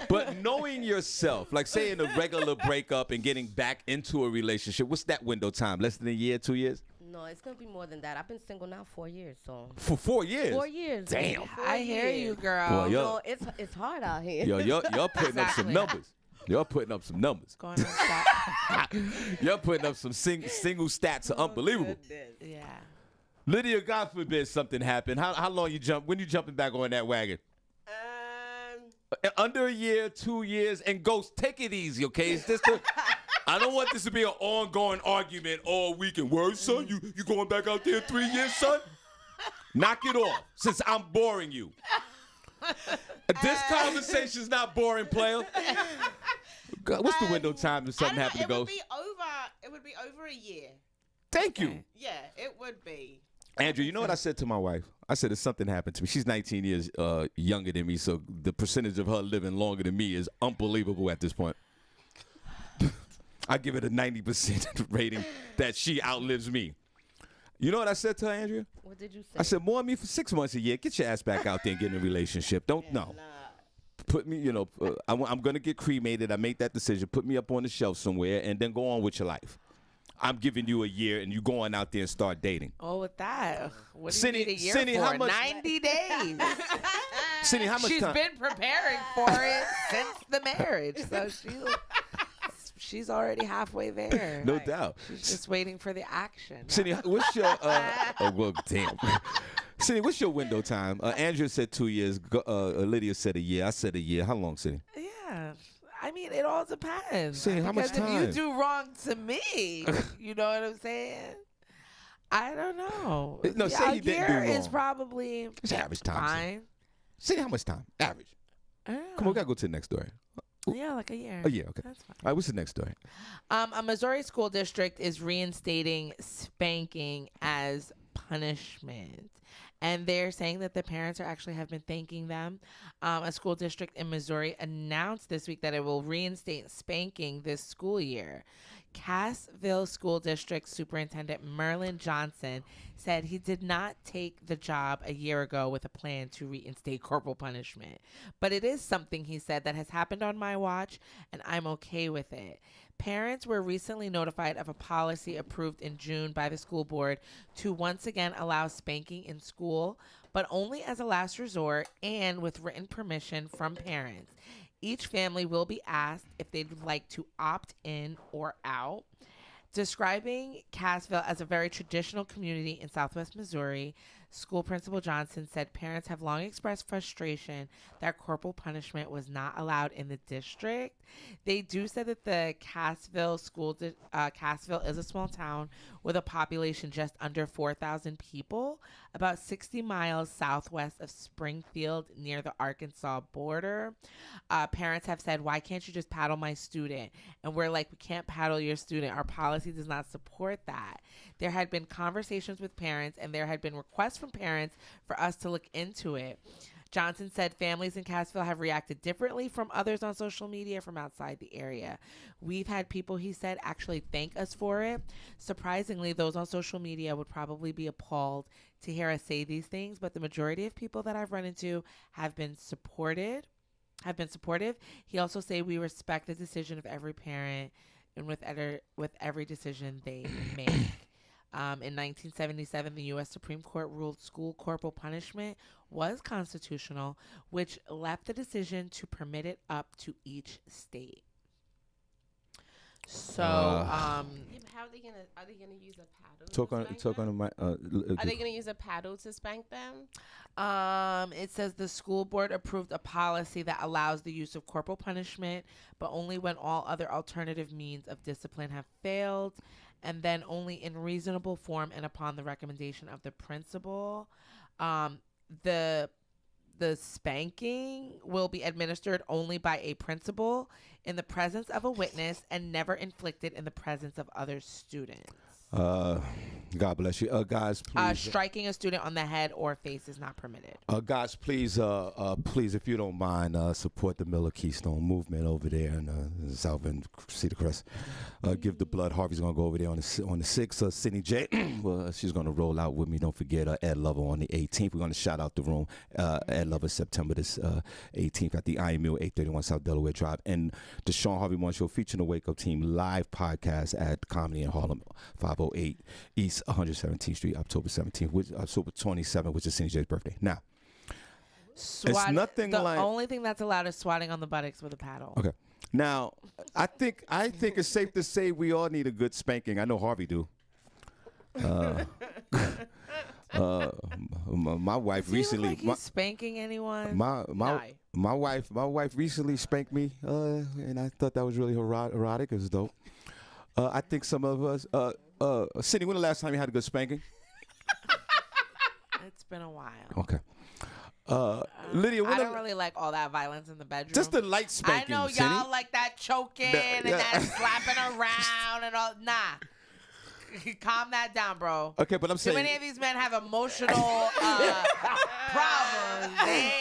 But knowing yourself, like say in a regular breakup and getting back into a relationship, what's that window time? Less than a year, 2 years? No, it's going to be more than that. I've been single now 4 years, so. For 4 years? 4 years. Damn. I hear you, girl. Boy, no, it's hard out here. You're putting up some numbers. You're putting up some numbers. Going on You're putting up some single stats are unbelievable. Yeah. Lydia, God forbid something happened. How long you jump? When you jumping back on that wagon? Under a year, 2 years, and Ghost, take it easy, okay? It's just I don't want this to be an ongoing argument all weekend. Word, son, you going back out there 3 years, son? Knock it off, since I'm boring you. This conversation's not boring, player. God, what's the window time if something happened to Ghost? It would be over a year. Thank you. Yeah, it would be. Andrew, you know what I said to my wife? I said if something happened to me. She's 19 years younger than me, so the percentage of her living longer than me is unbelievable at this point. I give it a 90% rating that she outlives me. You know what I said to her, Andrea? What did you say? I said, more on me for 6 months a year. Get your ass back out there and get in a relationship. Don't put me, I'm going to get cremated. I make that decision. Put me up on the shelf somewhere and then go on with your life. I'm giving you a year, and you going out there and start dating. Oh, with that, what do Senny, you need a year Senny, for? how much, 90 days. Senny, how much She's time? been preparing for it since the marriage, so she's already halfway there. No doubt. She's just waiting for the action. Senny, what's your? Oh well, damn. Senny, what's your window time? Andrew said 2 years. Lydia said a year. I said a year. How long, Senny? Yeah. I mean, it all depends. See, how much time? If you do wrong to me, you know what I'm saying? I don't know. No, say you didn't do wrong. A year is probably it's average time. fine. Say how much time? Average. Come on, we gotta go to the next story. Yeah, like a year. A year, okay. That's fine. All right, what's the next story? A Missouri school district is reinstating spanking as punishment. And they're saying that the parents have been thanking them. A school district in Missouri announced this week that it will reinstate spanking this school year. Cassville School District Superintendent Merlin Johnson said he did not take the job a year ago with a plan to reinstate corporal punishment. But it is something, he said, that has happened on my watch, and I'm okay with it. Parents were recently notified of a policy approved in June by the school board to once again allow spanking in school, but only as a last resort and with written permission from parents. Each family will be asked if they'd like to opt in or out. Describing Cassville as a very traditional community in southwest Missouri, school principal Johnson said parents have long expressed frustration that corporal punishment was not allowed in the district. They do say that the Cassville Cassville is a small town with a population just under 4,000 people, about 60 miles southwest of Springfield near the Arkansas border. Parents have said, why can't you just paddle my student? And we're like, we can't paddle your student. Our policy does not support that. There had been conversations with parents, and there had been requests from parents for us to look into it. Johnson said families in Cassville have reacted differently from others on social media from outside the area. We've had people, he said, actually thank us for it. Surprisingly, those on social media would probably be appalled to hear us say these things, but the majority of people that I've run into have been supportive. He also said we respect the decision of every parent. and with every decision they make. In 1977, the U.S. Supreme Court ruled school corporal punishment was constitutional, which left the decision to permit it up to each state. So, how are they gonna use a paddle? Are they gonna use a paddle to spank them? It says the school board approved a policy that allows the use of corporal punishment, but only when all other alternative means of discipline have failed, and then only in reasonable form and upon the recommendation of the principal. The spanking will be administered only by a principal in the presence of a witness and never inflicted in the presence of other students. God bless you. Guys, please. Striking a student on the head or face is not permitted. Guys, please, if you don't mind, support the Miller Keystone movement over there in South End, Cedar Crest. Give the blood. Harvey's going to go over there on the 6th. Senny J, well, she's going to roll out with me. Don't forget Ed Lover on the 18th. We're going to shout out the room. Ed Lover, September this 18th at the Iron Mill, 831 South Delaware Drive. And the Shawn Harvey Morning Show featuring the Wake Up Team live podcast at Comedy in Harlem, 508 East 117th Street, October 17th, October 27th, which is Senny J's birthday. Now, it's nothing the like... only thing that's allowed is swatting on the buttocks with a paddle. Okay. Now, I think it's safe to say we all need a good spanking. I know Harvey do. My wife recently... Like he's spanking anyone? My wife recently spanked me, and I thought that was really erotic. It was dope. I think some of us... Senny, when the last time you had a good spanking? It's been a while. Okay. Lydia, I don't really like all that violence in the bedroom. Just the light spanking. I know y'all like that choking and that slapping around and all. Nah. Calm that down, bro. Okay, but I'm saying... Too many of these men have emotional problems. They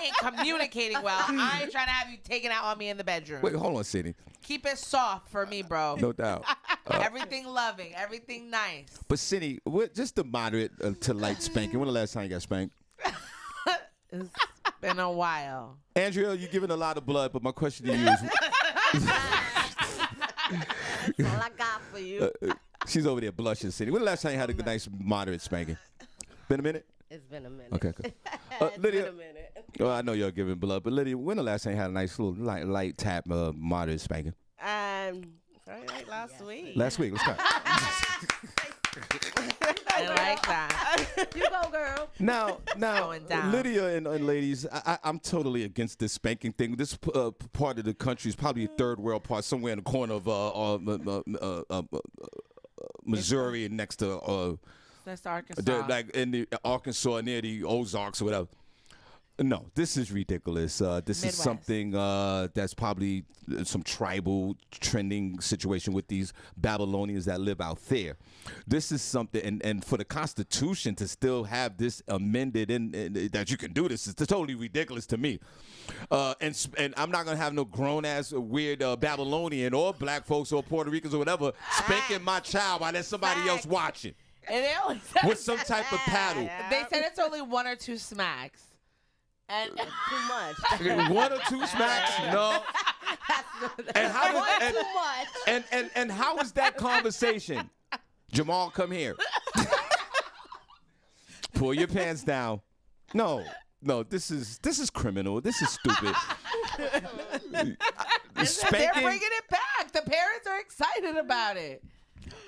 ain't communicating well. I ain't trying to have you taken out on me in the bedroom. Wait, hold on, Senny. Keep it soft for me, bro. No doubt. Everything loving, everything nice. But Senny, just the moderate to light spanking. When the last time you got spanked? It's been a while. Andrea, you're giving a lot of blood, but my question to you is... That's all I got for you. She's over there blushing, Senny. When the last time you had a good, nice, moderate spanking? Been a minute? It's been a minute. Okay, good. It's Lydia, been a minute. Oh, I know you're giving blood, but Lydia, when the last time you had a nice little light tap, moderate spanking? Like last week. Last week, let's start. I like that. You go, girl. Now, Lydia and ladies, I'm totally against this spanking thing. This part of the country is probably a third world part, somewhere in the corner of Missouri and next to that's Arkansas. Like in the Arkansas near the Ozarks or whatever. No, this is ridiculous. This is something that's probably some tribal trending situation with these Babylonians that live out there. This is something, and for the Constitution to still have this amended in that you can do this is totally ridiculous to me. And I'm not gonna have no grown ass weird Babylonian or black folks or Puerto Ricans or whatever spanking my child while there's somebody else watching. And they only with some type of paddle. They said it's only 1 or 2 smacks. And too much. 1 or 2 smacks? No. And how is, too much. And how is that conversation? Jamal, come here. Pull your pants down. No, this is criminal. This is stupid. They're bringing it back. The parents are excited about it.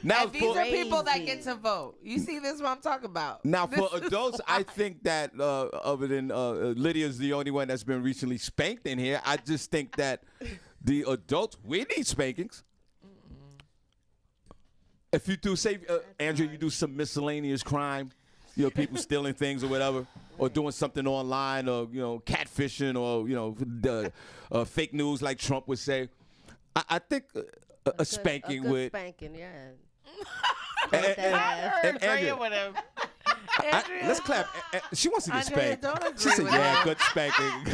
Now, and these are people that get to vote. You see, this is what I'm talking about. Now, for adults, I think that other than Lydia's the only one that's been recently spanked in here. I just think that the adults, we need spankings. If you do, say, Andrew, you do some miscellaneous crime, people stealing things or whatever, or doing something online, or catfishing, or fake news like Trump would say. I think a spanking would. Spanking, yeah. And Andrea, with him. Let's clap. She wants to get spanked. She said, "Yeah, good spanking."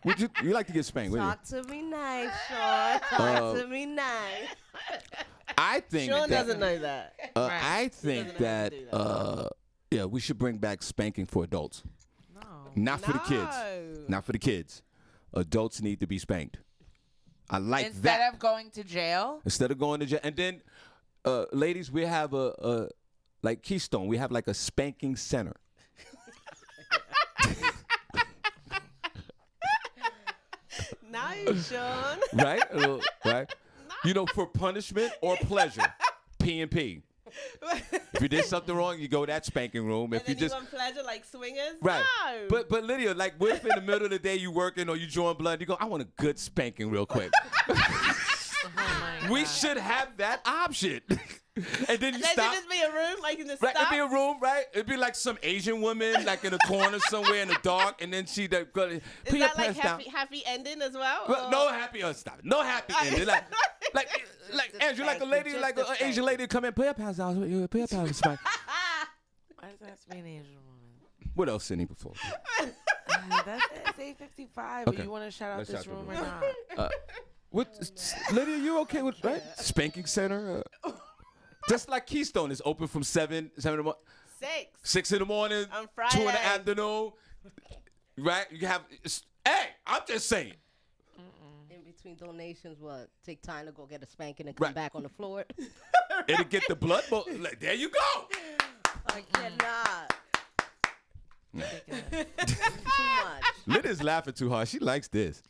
Would you like to get spanked? Talk to me nice, Shawn. Talk to me nice. I think Shawn doesn't know that. I think that we should bring back spanking for adults. No. Not for the kids. Not for the kids. Adults need to be spanked. I like Instead that. of going to jail? Instead of going to jail. And then, ladies, we have like Keystone, we have like a spanking center. Nice, Sean. Right? Right? You know, for punishment or pleasure. P&P. If you did something wrong, you go to that spanking room. If and then you want pleasure like swingers? right. No. But Lydia, like, what if in the middle of the day you working or you drawing blood, you go, I want a good spanking real quick. We should have that option. And then you There stop. should just be a room, like in the Right, stop. it'd be a room, right? It'd be like some Asian woman, like in a corner somewhere in the dark, and then she put Is your that like pants down. happy ending as well? Well, no happy. Stop. No happy ending. Like Andrew, like a lady, like an Asian lady, come in, put your pants down. Put your pants down. Why does that have to be an Asian woman? What else, Senny, before? It's 8:55. Okay. You want to shout out Let's this shout the room or room. not? Lydia, you okay with right? Spanking center. Just like Keystone is open from 7 in the morning. 6 in the morning. On Friday. 2 in the afternoon. Right? You have. Hey, I'm just saying. In between donations, what? Take time to go get a spanking and come back on the floor. It'll get the blood. Like, there you go. I cannot. Too much. Lydia's laughing too hard. She likes this.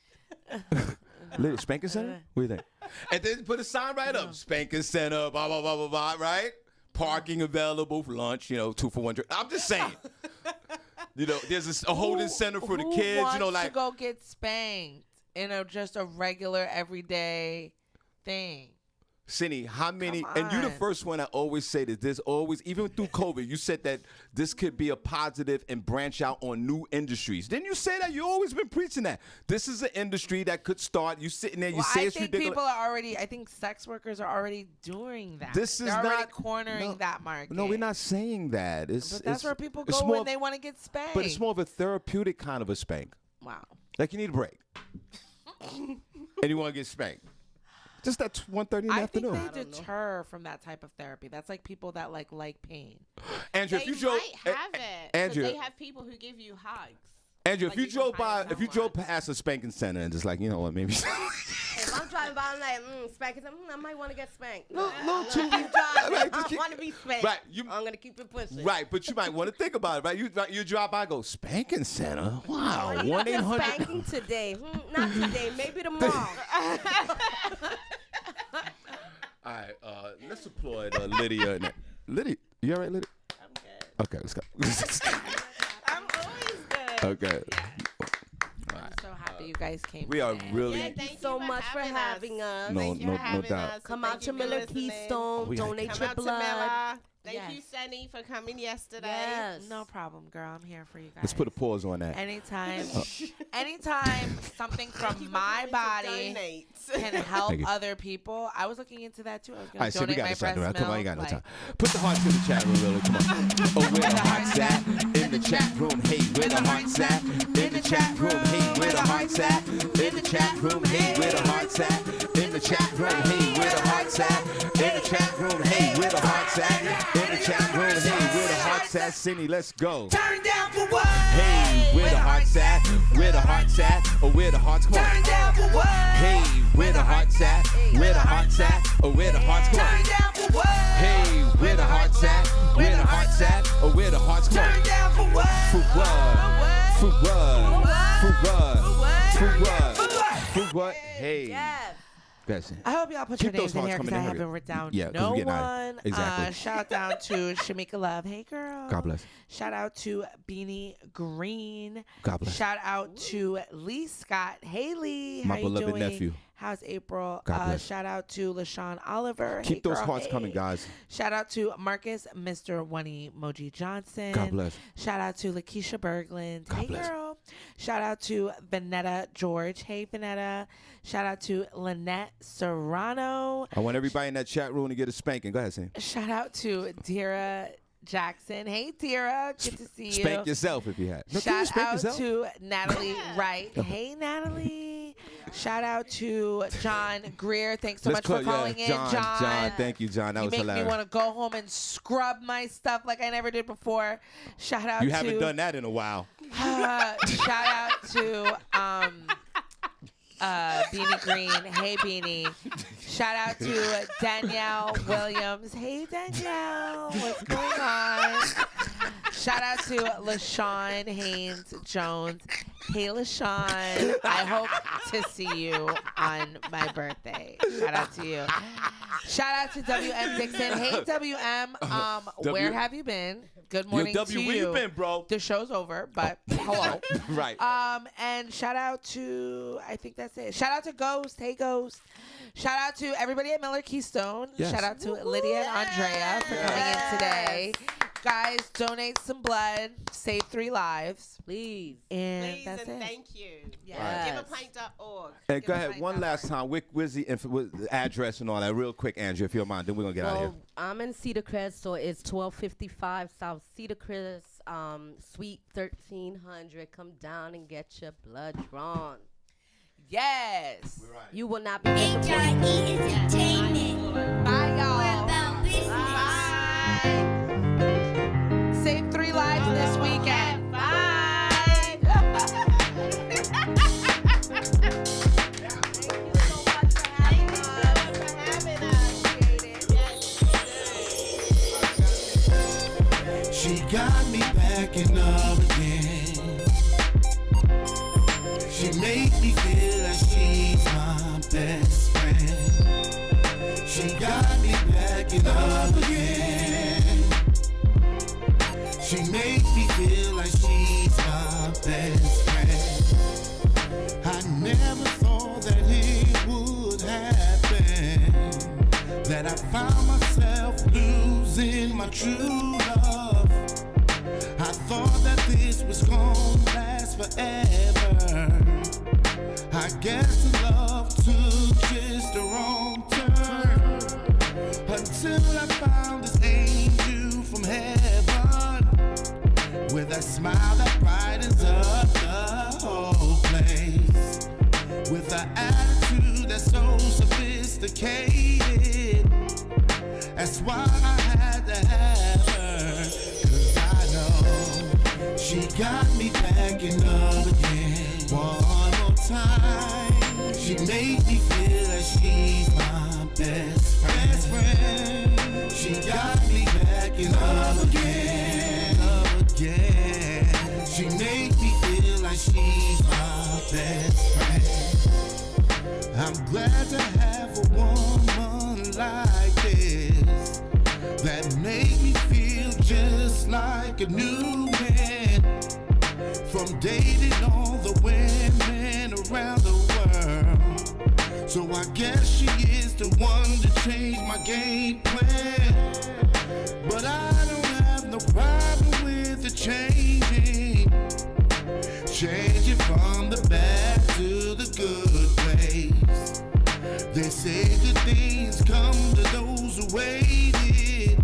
Lydia, spanking center? What do you think? And then put a sign right up. Spanking center, blah, blah, blah, blah, blah, right? Parking available for lunch, 2 for $1. I'm just saying. There's a holding center for the kids. Who wants like to go get spanked in just a regular everyday thing? Senny, how many, and you're the first one that always say that there's always, even through COVID, you said that this could be a positive and branch out on new industries. Didn't you say that? You always been preaching that. This is an industry that could start. You sitting there, you say it's ridiculous. I think sex workers are already doing that. They're already cornering that market. No, we're not saying that. But that's where people go when they want to get spanked. But it's more of a therapeutic kind of a spank. Wow. Like you need a break. And you want to get spanked. Just that 1:30 in the afternoon. I think they deter from that type of therapy. That's like people that like pain. Andrew, if you drove, might have it. Andrew, they have people who give you hugs. Andrew, if you drove past a spanking center and just like, you know what, maybe. If I'm driving by, I'm like, spanking, I might want to get spanked. Little too. I want to be spanked. Right, I'm gonna keep it pushing. Right, but you might want to think about it. Right, you drive by, go spanking center. Wow, 1-800. Spanking today, not today, maybe tomorrow. All right, let's applaud Lydia. Lydia, you all right, Lydia? I'm good. Okay, let's go. I'm always good. Okay. I'm so happy you guys came. We are today. really. Thank you so much for having us. No doubt. Come out to Miller Keystone, donate your blood. Thank you, Senny, for coming yesterday. Yes. No problem, girl. I'm here for you guys. Let's put a pause on that. Anytime something from my body can help other people. I was looking into that too. I was going to donate my breast milk. Come on, you got no time. Put the hearts in the chat room, really. Come on. Oh, where the hearts at? In the chat room. Hey, where the hearts at? In the chat room. Hey, where the hearts at? In the chat room. Hey, where the hearts at? In the chat room. Hey, where the hearts at? In the chat room. Hey, where the hearts at? In the chat room. Hey, where the hearts at? Senny, let's go. Turn down for what? Hey, where the hearts at? Where the hearts at? Or where the hearts? Come on. Turn down for what? Hey, where the hearts at? Where the hearts at? Or where the hearts? Come on. Turn down for what? Hey, where the hearts at? Where the hearts at? Or where the hearts? Come on. Turn down for what? For what? For what? For what? For what? For what? Hey. Yes. I hope y'all put your Keep those names in here hearts because I coming in, haven't hurry. written down Yeah, 'cause no we're getting one. out of- exactly. Shout out to Shamika Love. Hey, girl. God bless. Shout out to Beanie Green. God bless. Shout out to Lee Scott. Hey, Lee. My how you beloved doing? nephew. How's April? God bless. Shout out to LaShawn Oliver. Keep hey, those girl. hearts Hey. coming, guys. Shout out to Marcus, Mr. One Emoji Johnson. God bless. Shout out to Lakeisha Berglund. God Hey, bless. girl. Shout out to Vanetta George. Hey, Vanetta. Shout out to Lynette Serrano. I want everybody in that chat room to get a spanking. Go ahead, Sam. Shout out to Dira Jackson. Hey, Dira. Good to see you. Spank yourself if you had. No, can you Shout spank out yourself? to Natalie Wright. Hey, Natalie. Shout out to John Greer. Thanks so much for calling in, John. John, thank you, John. That You was make hilarious. me want to go home and scrub my stuff like I never did before. Shout out You to haven't done that in a while. shout out to Beanie Green. Hey, Beanie. Shout out to Danielle Williams. Hey, Danielle. What's going on? Shout out to LaShawn Haynes Jones. Hey, LaShawn. I hope to see you on my birthday. Shout out to you. Shout out to WM Dixon. Hey, WM. Where have you been? Good morning to you. Where you been, bro? The show's over, but hello. Right. And shout out to, I think that's it. Shout out to Ghost. Hey, Ghost. Shout out to everybody at Miller Keystone. Yes. Shout out to Lydia and Andrea for coming in today. Guys, donate some blood. Save 3 lives. Please. And that's it. Thank you. Yes. Giveapint.org. And go ahead, one last time. Where's the address and all that? Real quick, Andrew, if you don't mind. Then we're going to get out of here. I'm in Cedar Crest, so it's 1255 South Cedar Crest, Suite 1300. Come down and get your blood drawn. Yes. You will not be disappointed. Entertainment. Bye, y'all. We're about business. Bye. Save 3 lives this weekend. Bye. She got me backing up again. She made me feel like she's my best friend. She got me backing up again. She made me feel like she's my best friend. I never thought that it would happen, that I found myself losing my true love. I thought that this was gonna last forever. I guess the love took just a wrong turn, until I found this angel from heaven, with a smile that brightens up the whole place, with an attitude that's so sophisticated. That's why I had to have her, 'cause I know she got me backing up again. One more time, she made me feel like she's my best friend. She got me backing up again, She made me feel like she's my best friend. I'm glad to have a woman like this, that made me feel just like a new man. From dating all the women around the world, so I guess she is the one to change my game plan. But I don't have no problem with the changing from the bad to the good place. They say good things come to those who waited.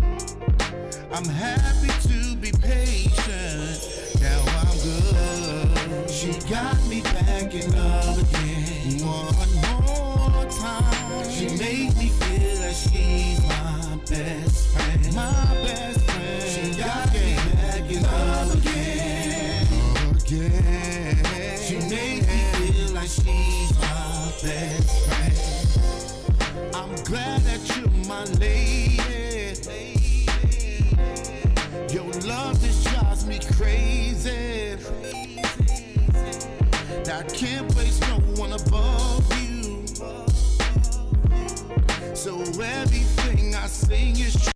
I'm happy to be patient, now I'm good. She got me backing up again. One more time, she made me feel like she's my best friend. My best friend. She got me backing up again. She made me feel like she's my best friend. I'm glad that you're my lady. Your love just drives me crazy. I can't place no one above you. So everything I sing is true.